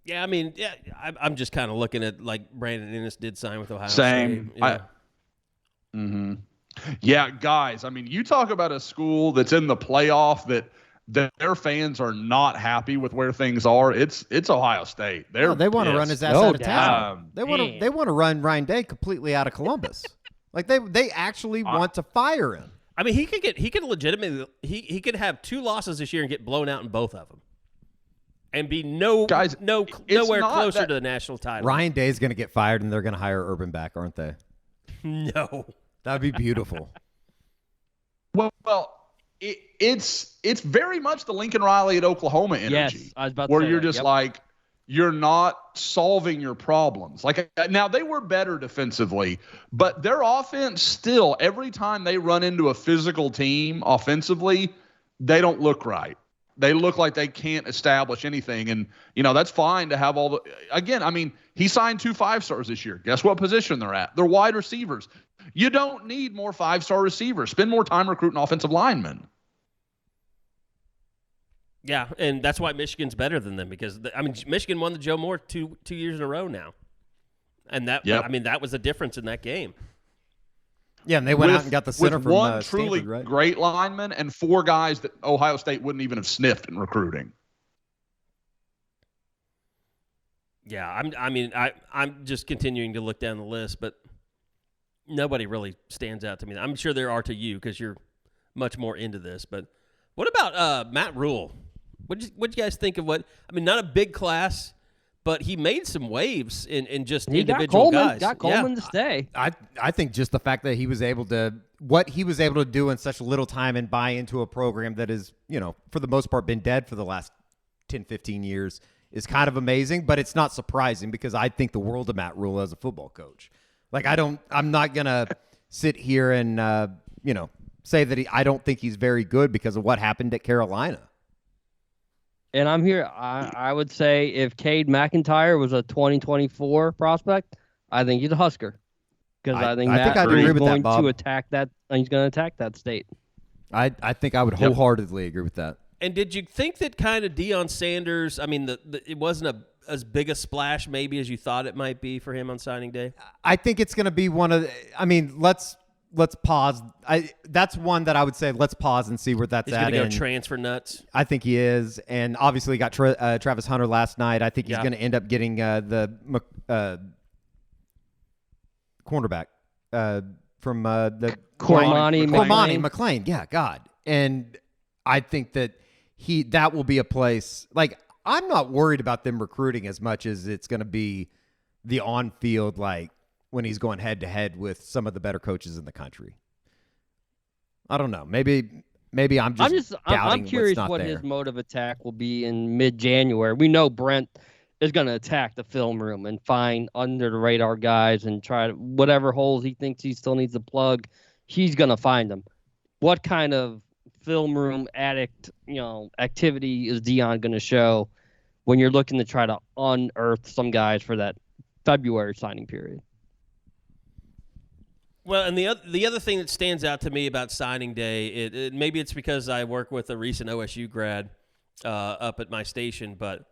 Yeah, I'm just kind of looking at like Brandon Ennis did sign with Ohio Same. State. Yeah, guys, you talk about a school that's in the playoff that their fans are not happy with where things are. It's Ohio State. They want to run his ass out of town. They want to run Ryan Day completely out of Columbus. Like they actually want to fire him. He could legitimately he could have 2 losses this year and get blown out in both of them, and be nowhere closer to the national title. Ryan Day's going to get fired, and they're going to hire Urban back, aren't they? No, that'd be beautiful. Well. It's very much the Lincoln Riley at Oklahoma energy. Yes, I was about to where say you're that. just like, you're not solving your problems. Like, now they were better defensively, but their offense still, every time they run into a physical team offensively, they don't look right. They look like they can't establish anything. And, that's fine to have all the – again, he signed 2 5-stars this year. Guess what position they're at? They're wide receivers. You don't need more 5-star receivers. Spend more time recruiting offensive linemen. Yeah, and that's why Michigan's better than them because Michigan won the Joe Moore two years in a row now, and that that was the difference in that game. Yeah, and they went out and got the center from one truly Stanford, right? Great lineman and 4 guys that Ohio State wouldn't even have sniffed in recruiting. Yeah, I'm just continuing to look down the list, but nobody really stands out to me. I'm sure there are to you because you're much more into this. But what about Matt Rule? What'd you guys think of not a big class, but he made some waves in just individual guys. Got Coleman to stay. I think just the fact that he was able to do in such little time and buy into a program that is, for the most part been dead for the last 10, 15 years is kind of amazing, but it's not surprising because I think the world of Matt Rule as a football coach. Like I'm not going to sit here and, say that I don't think he's very good because of what happened at Carolina. And I'm here. I would say if Cade McIntyre was a 2024 prospect, I think he's a Husker. Because I think Matt is going to attack that. He's going to attack that state. I think I would wholeheartedly agree with that. And did you think that kind of Deion Sanders? It wasn't as big a splash maybe as you thought it might be for him on signing day. I think it's going to be one of. Let's pause. That's one that I would say let's pause and see where that's at. He's going to go transfer nuts. I think he is, and obviously he got Travis Hunter last night. I think he's going to end up getting the cornerback from the Cormani McLean. Yeah, God, and I think that that will be a place. Like I'm not worried about them recruiting as much as it's going to be the on-field when he's going head-to-head with some of the better coaches in the country. I don't know. Maybe I'm just doubting I'm curious what his mode of attack will be in mid-January. We know Brent is going to attack the film room and find under-the-radar guys and try whatever holes he thinks he still needs to plug, he's going to find them. What kind of film room addict, activity is Deion going to show when you're looking to try to unearth some guys for that February signing period? Well, and the other thing that stands out to me about signing day, maybe it's because I work with a recent OSU grad, up at my station, but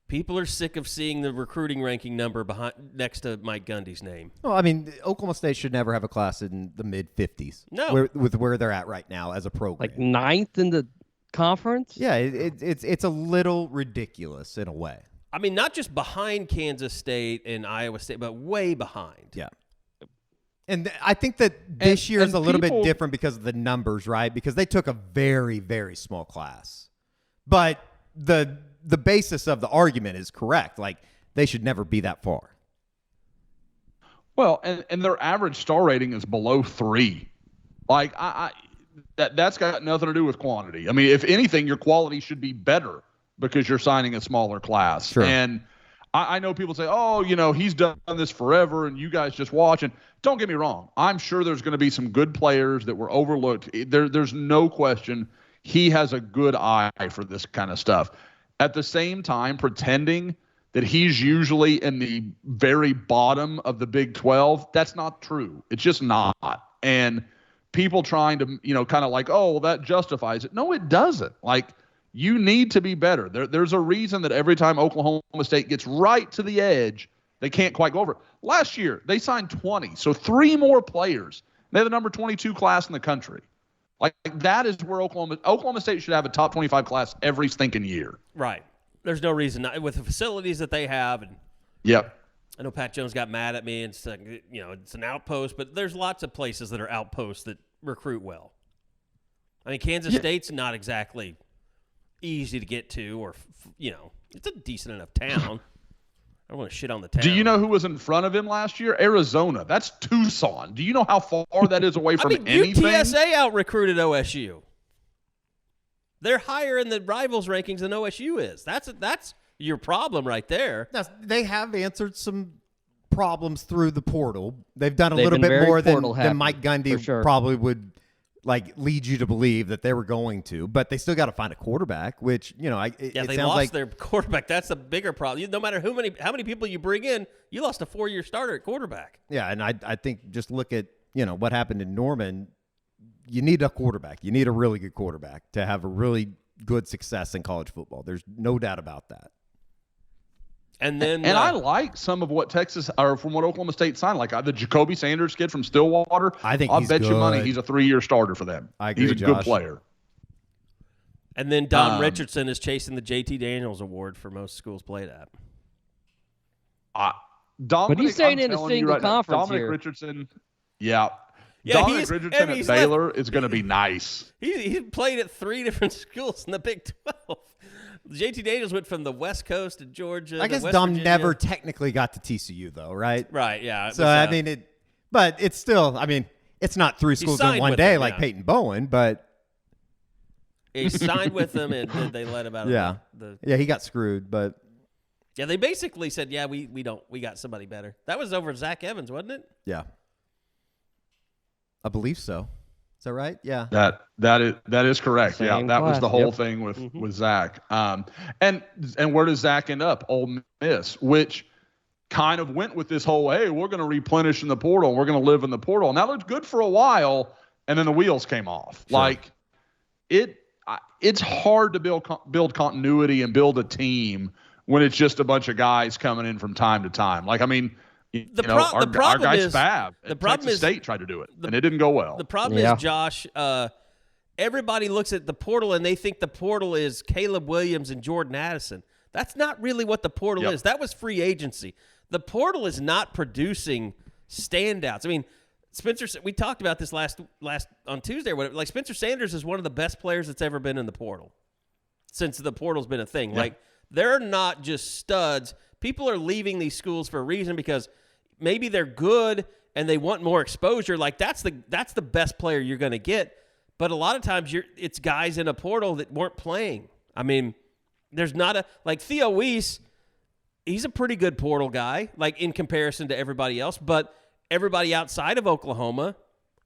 people are sick of seeing the recruiting ranking number next to Mike Gundy's name. Well, I mean, Oklahoma State should never have a class in the mid-50s. No. With where they're at right now as a program. Like 9th in the conference? Yeah, it's a little ridiculous in a way. I mean, not just behind Kansas State and Iowa State, but way behind. Yeah. And I think that this year is a little bit different because of the numbers, right? Because they took a very, very small class. But the basis of the argument is correct. Like, they should never be that far. Well, and their average star rating is below 3. Like, that's got nothing to do with quantity. I mean, if anything, your quality should be better because you're signing a smaller class. Sure. And I know people say, oh, he's done this forever and you guys just watch. And don't get me wrong. I'm sure there's going to be some good players that were overlooked. There's no question he has a good eye for this kind of stuff. At the same time, pretending that he's usually in the very bottom of the Big 12, that's not true. It's just not. And people trying to, kind of like, oh, well, that justifies it. No, it doesn't. Like, you need to be better. There's a reason that every time Oklahoma State gets right to the edge, they can't quite go over it. Last year, they signed 20, so 3 more players. They have the number 22 class in the country. Like, that is where Oklahoma State should have a top 25 class every stinking year. Right. There's no reason not, with the facilities that they have. And yep. I know Pat Jones got mad at me and said, it's an outpost, but there's lots of places that are outposts that recruit well. I mean, Kansas State's not exactly easy to get to, or it's a decent enough town. I don't want to shit on the town. Do you know who was in front of him last year? Arizona. That's Tucson. Do you know how far that is away from anything? UTSA out-recruited OSU. They're higher in the rivals rankings than OSU is. That's your problem right there. Now, they have answered some problems through the portal. They've done a little bit more than Mike Gundy probably would lead you to believe that they were going to, but they still got to find a quarterback, which, they sounds lost like their quarterback. That's a bigger problem. No matter how many people you bring in, you lost a 4-year starter at quarterback. Yeah, and I think just look at, what happened in Norman. You need a quarterback. You need a really good quarterback to have a really good success in college football. There's no doubt about that. And then, I like some of what from what Oklahoma State signed. Like the Jacoby Sanders kid from Stillwater. I think I'll bet you money he's a 3-year starter for them. I agree, he's a good player. And then Dom Richardson is chasing the JT Daniels Award for most schools played at. But he's saying in a single conference Dominic here. Richardson, yeah. Dominic Richardson at Baylor is going to be nice. He played at 3 different schools in the Big 12. JT Daniels went from the West Coast to Georgia. I guess West Dom Virginia. never technically got to TCU, though, right? Right, yeah. So, but it's still, it's not 3 schools in one day like Peyton Bowen, but. He signed with them, and they let him out of Yeah, he got screwed, but. Yeah, they basically said, we got somebody better. That was over Zach Evans, wasn't it? Yeah. I believe so. Is that right? Yeah. That is correct. Same that was class. the whole thing with Zach. And where does Zach end up? Ole Miss, which kind of went with this whole, hey, we're going to replenish in the portal. We're going to live in the portal. And that looked good for a while, and then the wheels came off. Sure. It's hard to build continuity and build a team when it's just a bunch of guys coming in from time to time. Our guy Spav at Texas State tried to do it, and it didn't go well. The problem is, Josh, everybody looks at the portal, and they think the portal is Caleb Williams and Jordan Addison. That's not really what the portal is. That was free agency. The portal is not producing standouts. I mean, Spencer, we talked about this last on Tuesday or whatever. Like, Spencer Sanders is one of the best players that's ever been in the portal since the portal's been a thing. Yeah. Like, they're not just studs. People are leaving these schools for a reason because maybe they're good and they want more exposure. Like, that's the best player you're going to get. But a lot of times it's guys in a portal that weren't playing. I mean, there's not Theo Weiss, he's a pretty good portal guy, like, in comparison to everybody else. But everybody outside of Oklahoma,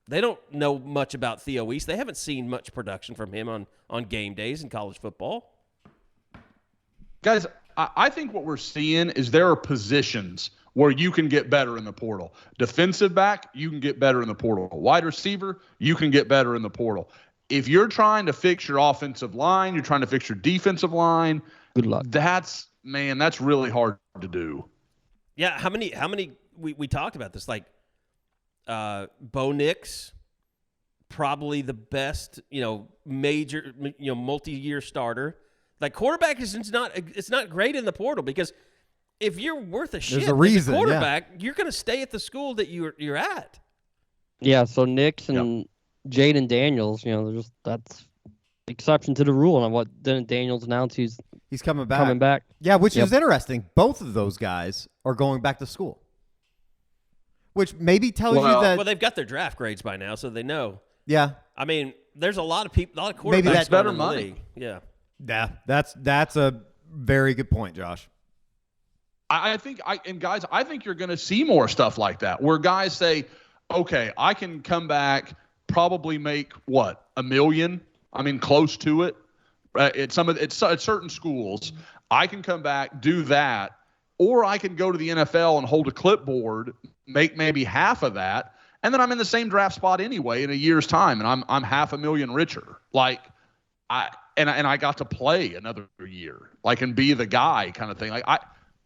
they don't know much about Theo Weiss. They haven't seen much production from him on game days in college football. Guys, I think what we're seeing is there are positions where you can get better in the portal. Defensive back, you can get better in the portal. Wide receiver, you can get better in the portal. if you're trying to fix your offensive line, you're trying to fix your defensive line, good luck. That's really hard to do. Yeah, how many we talked about this, like Bo Nix, probably the best, major, multi-year starter. Like, quarterback it's not great in the portal, because if you're worth a shit There's a reason, as a quarterback, you're going to stay at the school that you're at. Yeah, so Nix and Jaden Daniels, that's exception to the rule. And what didn't Daniels announce he's coming back? Yeah, which is interesting. Both of those guys are going back to school, which maybe tells you that. Well, they've got their draft grades by now, so they know. Yeah, I mean, there's a lot of quarterbacks. Maybe that's better money. Yeah, that's a very good point, Josh. I think you're going to see more stuff like that, where guys say, okay, I can come back, probably make $1 million. I mean, close to it. At certain schools, I can come back, do that, or I can go to the NFL and hold a clipboard, make maybe half of that, and then I'm in the same draft spot anyway in a year's time, and I'm $500,000 richer. Like, I got to play another year, like, and be the guy kind of thing. Like,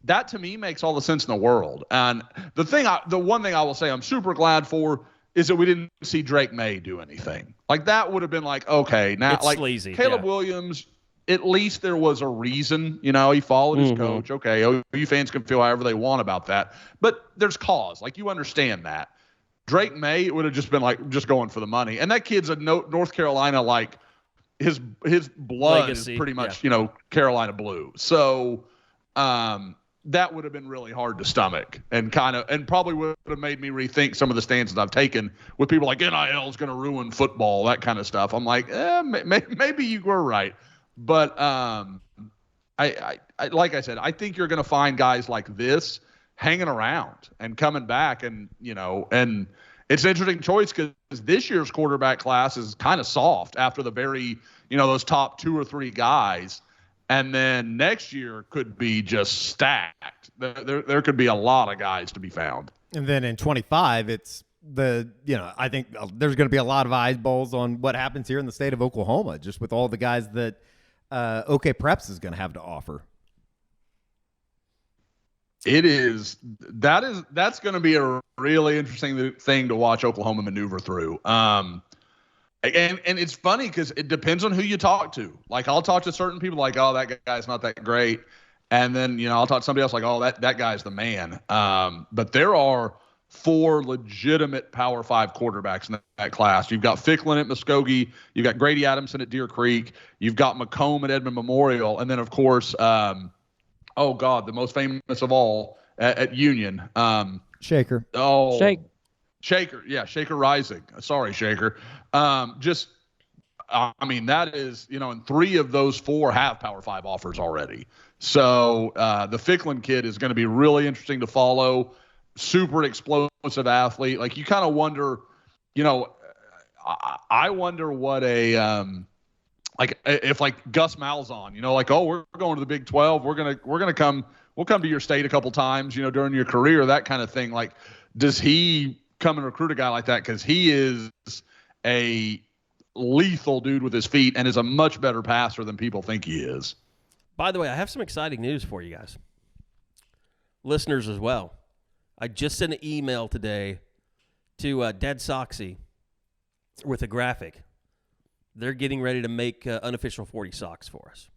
that to me makes all the sense in the world. And the one thing I will say I'm super glad for is that we didn't see Drake May do anything. Like, that would have been like, okay, now, it's like, sleazy, Caleb Williams, at least there was a reason. He followed his coach. Okay, OU fans can feel however they want about that, but there's cause. Like, you understand that. Drake May, it would have just been like just going for the money. And that kid's a North Carolina, like, his blood legacy, is pretty much Carolina blue. So that would have been really hard to stomach, and probably would have made me rethink some of the stances I've taken with people like NIL is going to ruin football, that kind of stuff. I'm like, maybe you were right. But I like I said, I think you're going to find guys like this hanging around and coming back, and and it's an interesting choice because this year's quarterback class is kind of soft after the very, those top 2 or 3 guys. And then next year could be just stacked. There could be a lot of guys to be found. And then in 25, it's I think there's going to be a lot of eyeballs on what happens here in the state of Oklahoma, just with all the guys that OK Preps is going to have to offer. That's going to be a really interesting thing to watch Oklahoma maneuver through. And it's funny because it depends on who you talk to. Like, I'll talk to certain people like, oh, that guy's not that great. And then, I'll talk to somebody else like, oh, that guy's the man. But there are 4 legitimate Power 5 quarterbacks in that class. You've got Ficklin at Muskogee. You've got Grady Adamson at Deer Creek. You've got McComb at Edmond Memorial. And then, of course, the most famous of all at Union. Shaker. Oh, Shaker. Yeah, Shaker Rising. Sorry, Shaker. That is, and 3 of those 4 have Power 5 offers already. So the Ficklin kid is going to be really interesting to follow. Super explosive athlete. Like, you kind of wonder, I wonder what if Gus Malzahn, like, oh, we're going to the Big 12. We'll come to your state a couple times, during your career, that kind of thing. Like, does he come and recruit a guy like that? Because he is a lethal dude with his feet and is a much better passer than people think he is. By the way, I have some exciting news for you guys. Listeners as well. I just sent an email today to Dead Soxy with a graphic. They're getting ready to make unofficial 40 socks for us.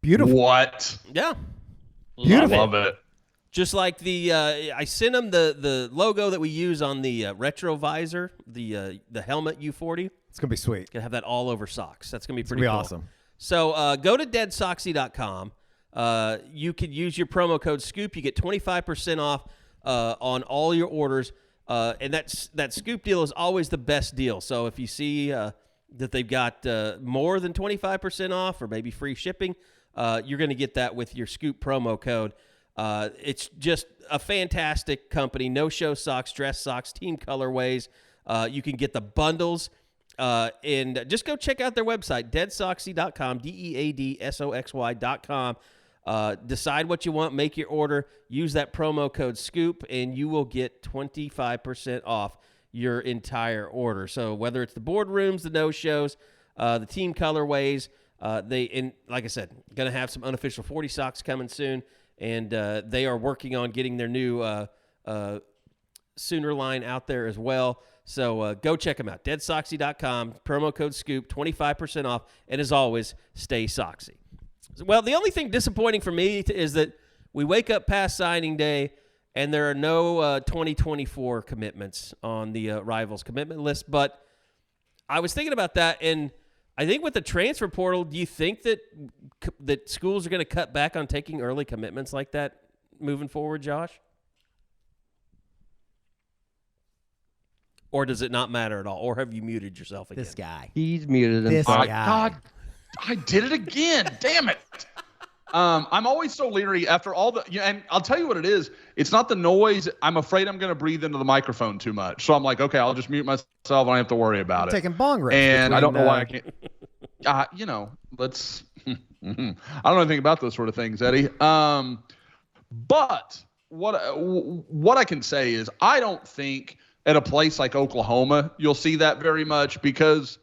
Beautiful. What? Yeah. Beautiful. I love it. Just like I sent them the logo that we use on the retro visor, the helmet U40. It's gonna be sweet. Gonna have that all over socks. That's gonna be pretty cool. Awesome. So go to deadsoxy.com. You could use your promo code SCOOP. You get 25% off on all your orders. And that Scoop deal is always the best deal. So if you see that they've got more than 25% off or maybe free shipping, you're going to get that with your Scoop promo code. It's just a fantastic company. No-show socks, dress socks, team colorways. You can get the bundles. And just go check out their website, deadsoxy.com, deadsoxy.com. Decide what you want, make your order, use that promo code SCOOP, and you will get 25% off your entire order. So whether it's the boardrooms, the no-shows, the team colorways, and like I said, going to have some unofficial 40 socks coming soon, and they are working on getting their new Sooner line out there as well. So go check them out. DeadSoxy.com, promo code SCOOP, 25% off, and as always, stay Soxy. Well, the only thing disappointing for me is that we wake up past signing day and there are no 2024 commitments on the Rivals commitment list. But I was thinking about that, and I think with the transfer portal, do you think that schools are going to cut back on taking early commitments like that moving forward, Josh? Or does it not matter at all? Or have you muted yourself again? This guy. He's muted him. This My guy. God, I did it again. Damn it. I'm always so leery after all and I'll tell you what it is. It's not the noise. I'm afraid I'm going to breathe into the microphone too much. So I'm like, okay, I'll just mute myself. I don't have to worry about it. Taking bong rips. And I don't know why I can't. Let's. I don't know anything about those sort of things, Eddie. But what I can say is I don't think at a place like Oklahoma you'll see that very much, because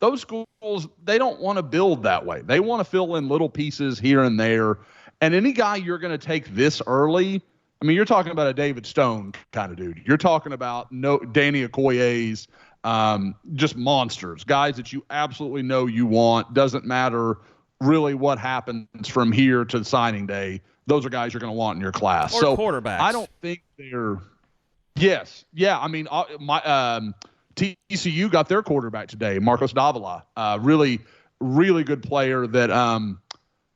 those schools, they don't want to build that way. They want to fill in little pieces here and there. And any guy you're going to take this early, I mean, you're talking about a David Stone kind of dude. You're talking about Danny Okoye's, just monsters, guys that you absolutely know you want. Doesn't matter really what happens from here to signing day. Those are guys you're going to want in your class. Or so quarterbacks. I don't think they're – yes. Yeah, I mean, TCU got their quarterback today, Marcos Davila. Really, really good player that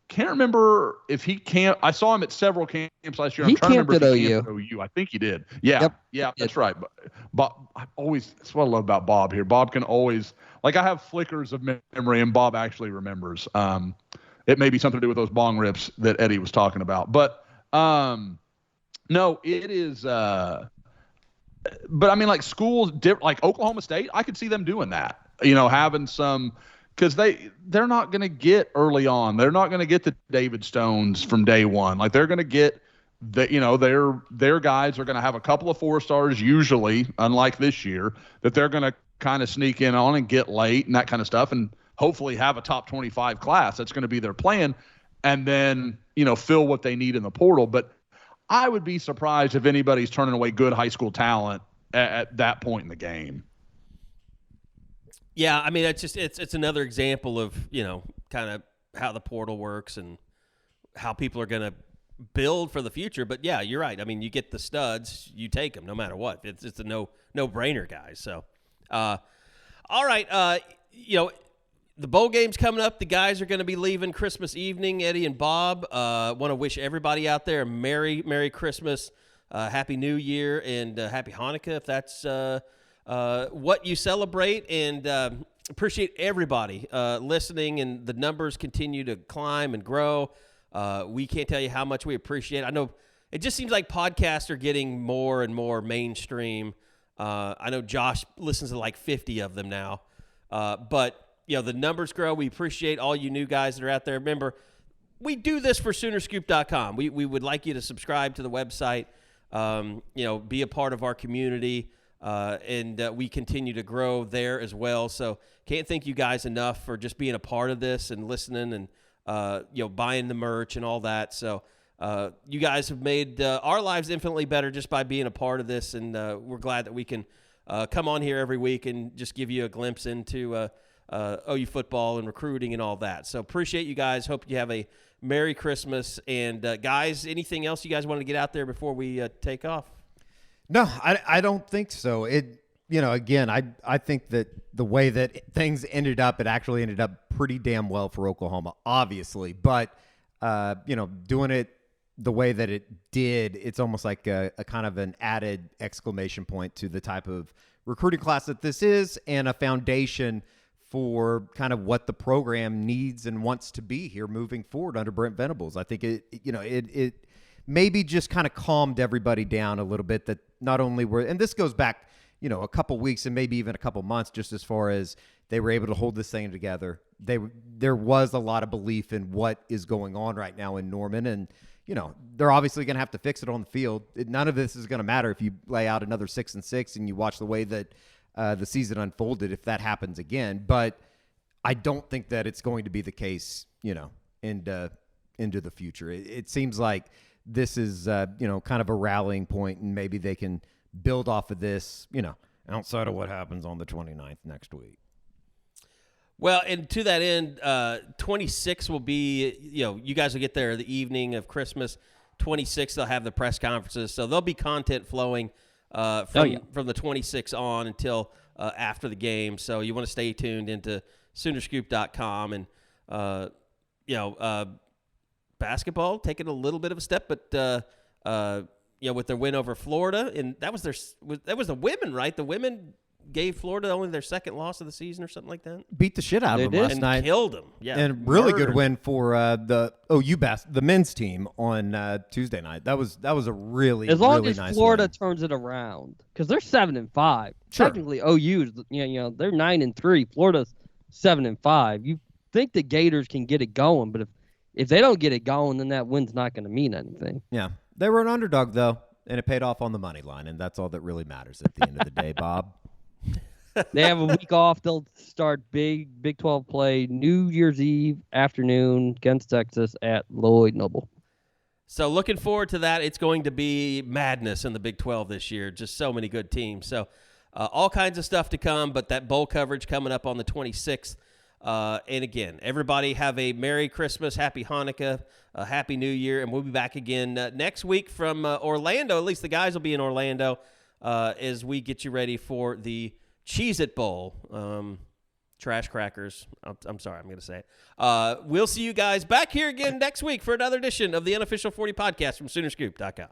can't remember if he can't. I saw him at several camps last year. I'm trying to remember if he camped at OU. I think he did. Yeah, Yep. Yeah, that's right. But Bob, that's what I love about Bob here. Bob can always, like, I have flickers of memory, and Bob actually remembers. It may be something to do with those bong rips that Eddie was talking about. But no, it is but I mean, like schools, like Oklahoma State, I could see them doing that. Having some, because they're not going to get early on. They're not going to get the David Stones from day one. Like they're going to get their guys are going to have a couple of 4-stars usually, unlike this year, that they're going to kind of sneak in on and get late and that kind of stuff, and hopefully have a top 25 class. That's going to be their plan, and then fill what they need in the portal. But I would be surprised if anybody's turning away good high school talent at that point in the game. Yeah, I mean, it's another example of, kind of how the portal works and how people are going to build for the future. But yeah, you're right. I mean, you get the studs, you take them no matter what. It's a no-brainer, guys. So, all right, the bowl game's coming up. The guys are going to be leaving Christmas evening, Eddie and Bob. Want to wish everybody out there a Merry Christmas, Happy New Year, and Happy Hanukkah, if that's what you celebrate. And appreciate everybody listening, and the numbers continue to climb and grow. We can't tell you how much we appreciate it. I know it just seems like podcasts are getting more and more mainstream. I know Josh listens to like 50 of them now, but the numbers grow. We appreciate all you new guys that are out there. Remember, we do this for Soonerscoop.com. We would like you to subscribe to the website, be a part of our community, and we continue to grow there as well. So can't thank you guys enough for just being a part of this and listening and, buying the merch and all that. So you guys have made our lives infinitely better just by being a part of this, and we're glad that we can come on here every week and just give you a glimpse into OU football and recruiting and all that. So appreciate you guys. Hope you have a Merry Christmas. And guys, anything else you guys want to get out there before we take off? No, I don't think so. Again, I think that the way that things ended up, it actually ended up pretty damn well for Oklahoma, obviously. But, doing it the way that it did, it's almost like a kind of an added exclamation point to the type of recruiting class that this is, and a foundation for kind of what the program needs and wants to be here moving forward under Brent Venables. I think it maybe just kind of calmed everybody down a little bit, that not only were, and this goes back, a couple weeks and maybe even a couple months, just as far as they were able to hold this thing together. There was a lot of belief in what is going on right now in Norman, and they're obviously going to have to fix it on the field. None of this is going to matter if you lay out another 6-6 and you watch the way that the season unfolded if that happens again. But I don't think that it's going to be the case, into the future. It seems like this is, kind of a rallying point, and maybe they can build off of this, outside of what happens on the 29th next week. Well, and to that end, 26 will be, you guys will get there the evening of Christmas. 26, they'll have the press conferences. So there'll be content flowing from the 26 on until after the game. So you want to stay tuned into Soonerscoop.com. And, basketball taking a little bit of a step, but, with their win over Florida. And that was the women, right? The women gave Florida only their second loss of the season or something like that. Beat the shit out of them last night. Killed them. Yeah. And really good win for the men's team on Tuesday night. That was a really, as long really as nice Florida win. turns it around, because they're 7-5. Sure. Technically, OU's they're 9-3. Florida's 7-5. You think the Gators can get it going, but if they don't get it going, then that win's not going to mean anything. Yeah, they were an underdog though, and it paid off on the money line, and that's all that really matters at the end of the day, Bob. They have a week off. They'll start Big 12 play New Year's Eve afternoon against Texas at Lloyd Noble. So looking forward to that. It's going to be madness in the Big 12 this year. Just so many good teams. So all kinds of stuff to come, but that bowl coverage coming up on the 26th. And again, everybody have a Merry Christmas, Happy Hanukkah, Happy New Year, and we'll be back again next week from Orlando. At least the guys will be in Orlando as we get you ready for the Cheez-It Bowl. Trash crackers. I'm sorry, I'm going to say it. We'll see you guys back here again next week for another edition of the Unofficial 40 podcast from Soonerscoop.com.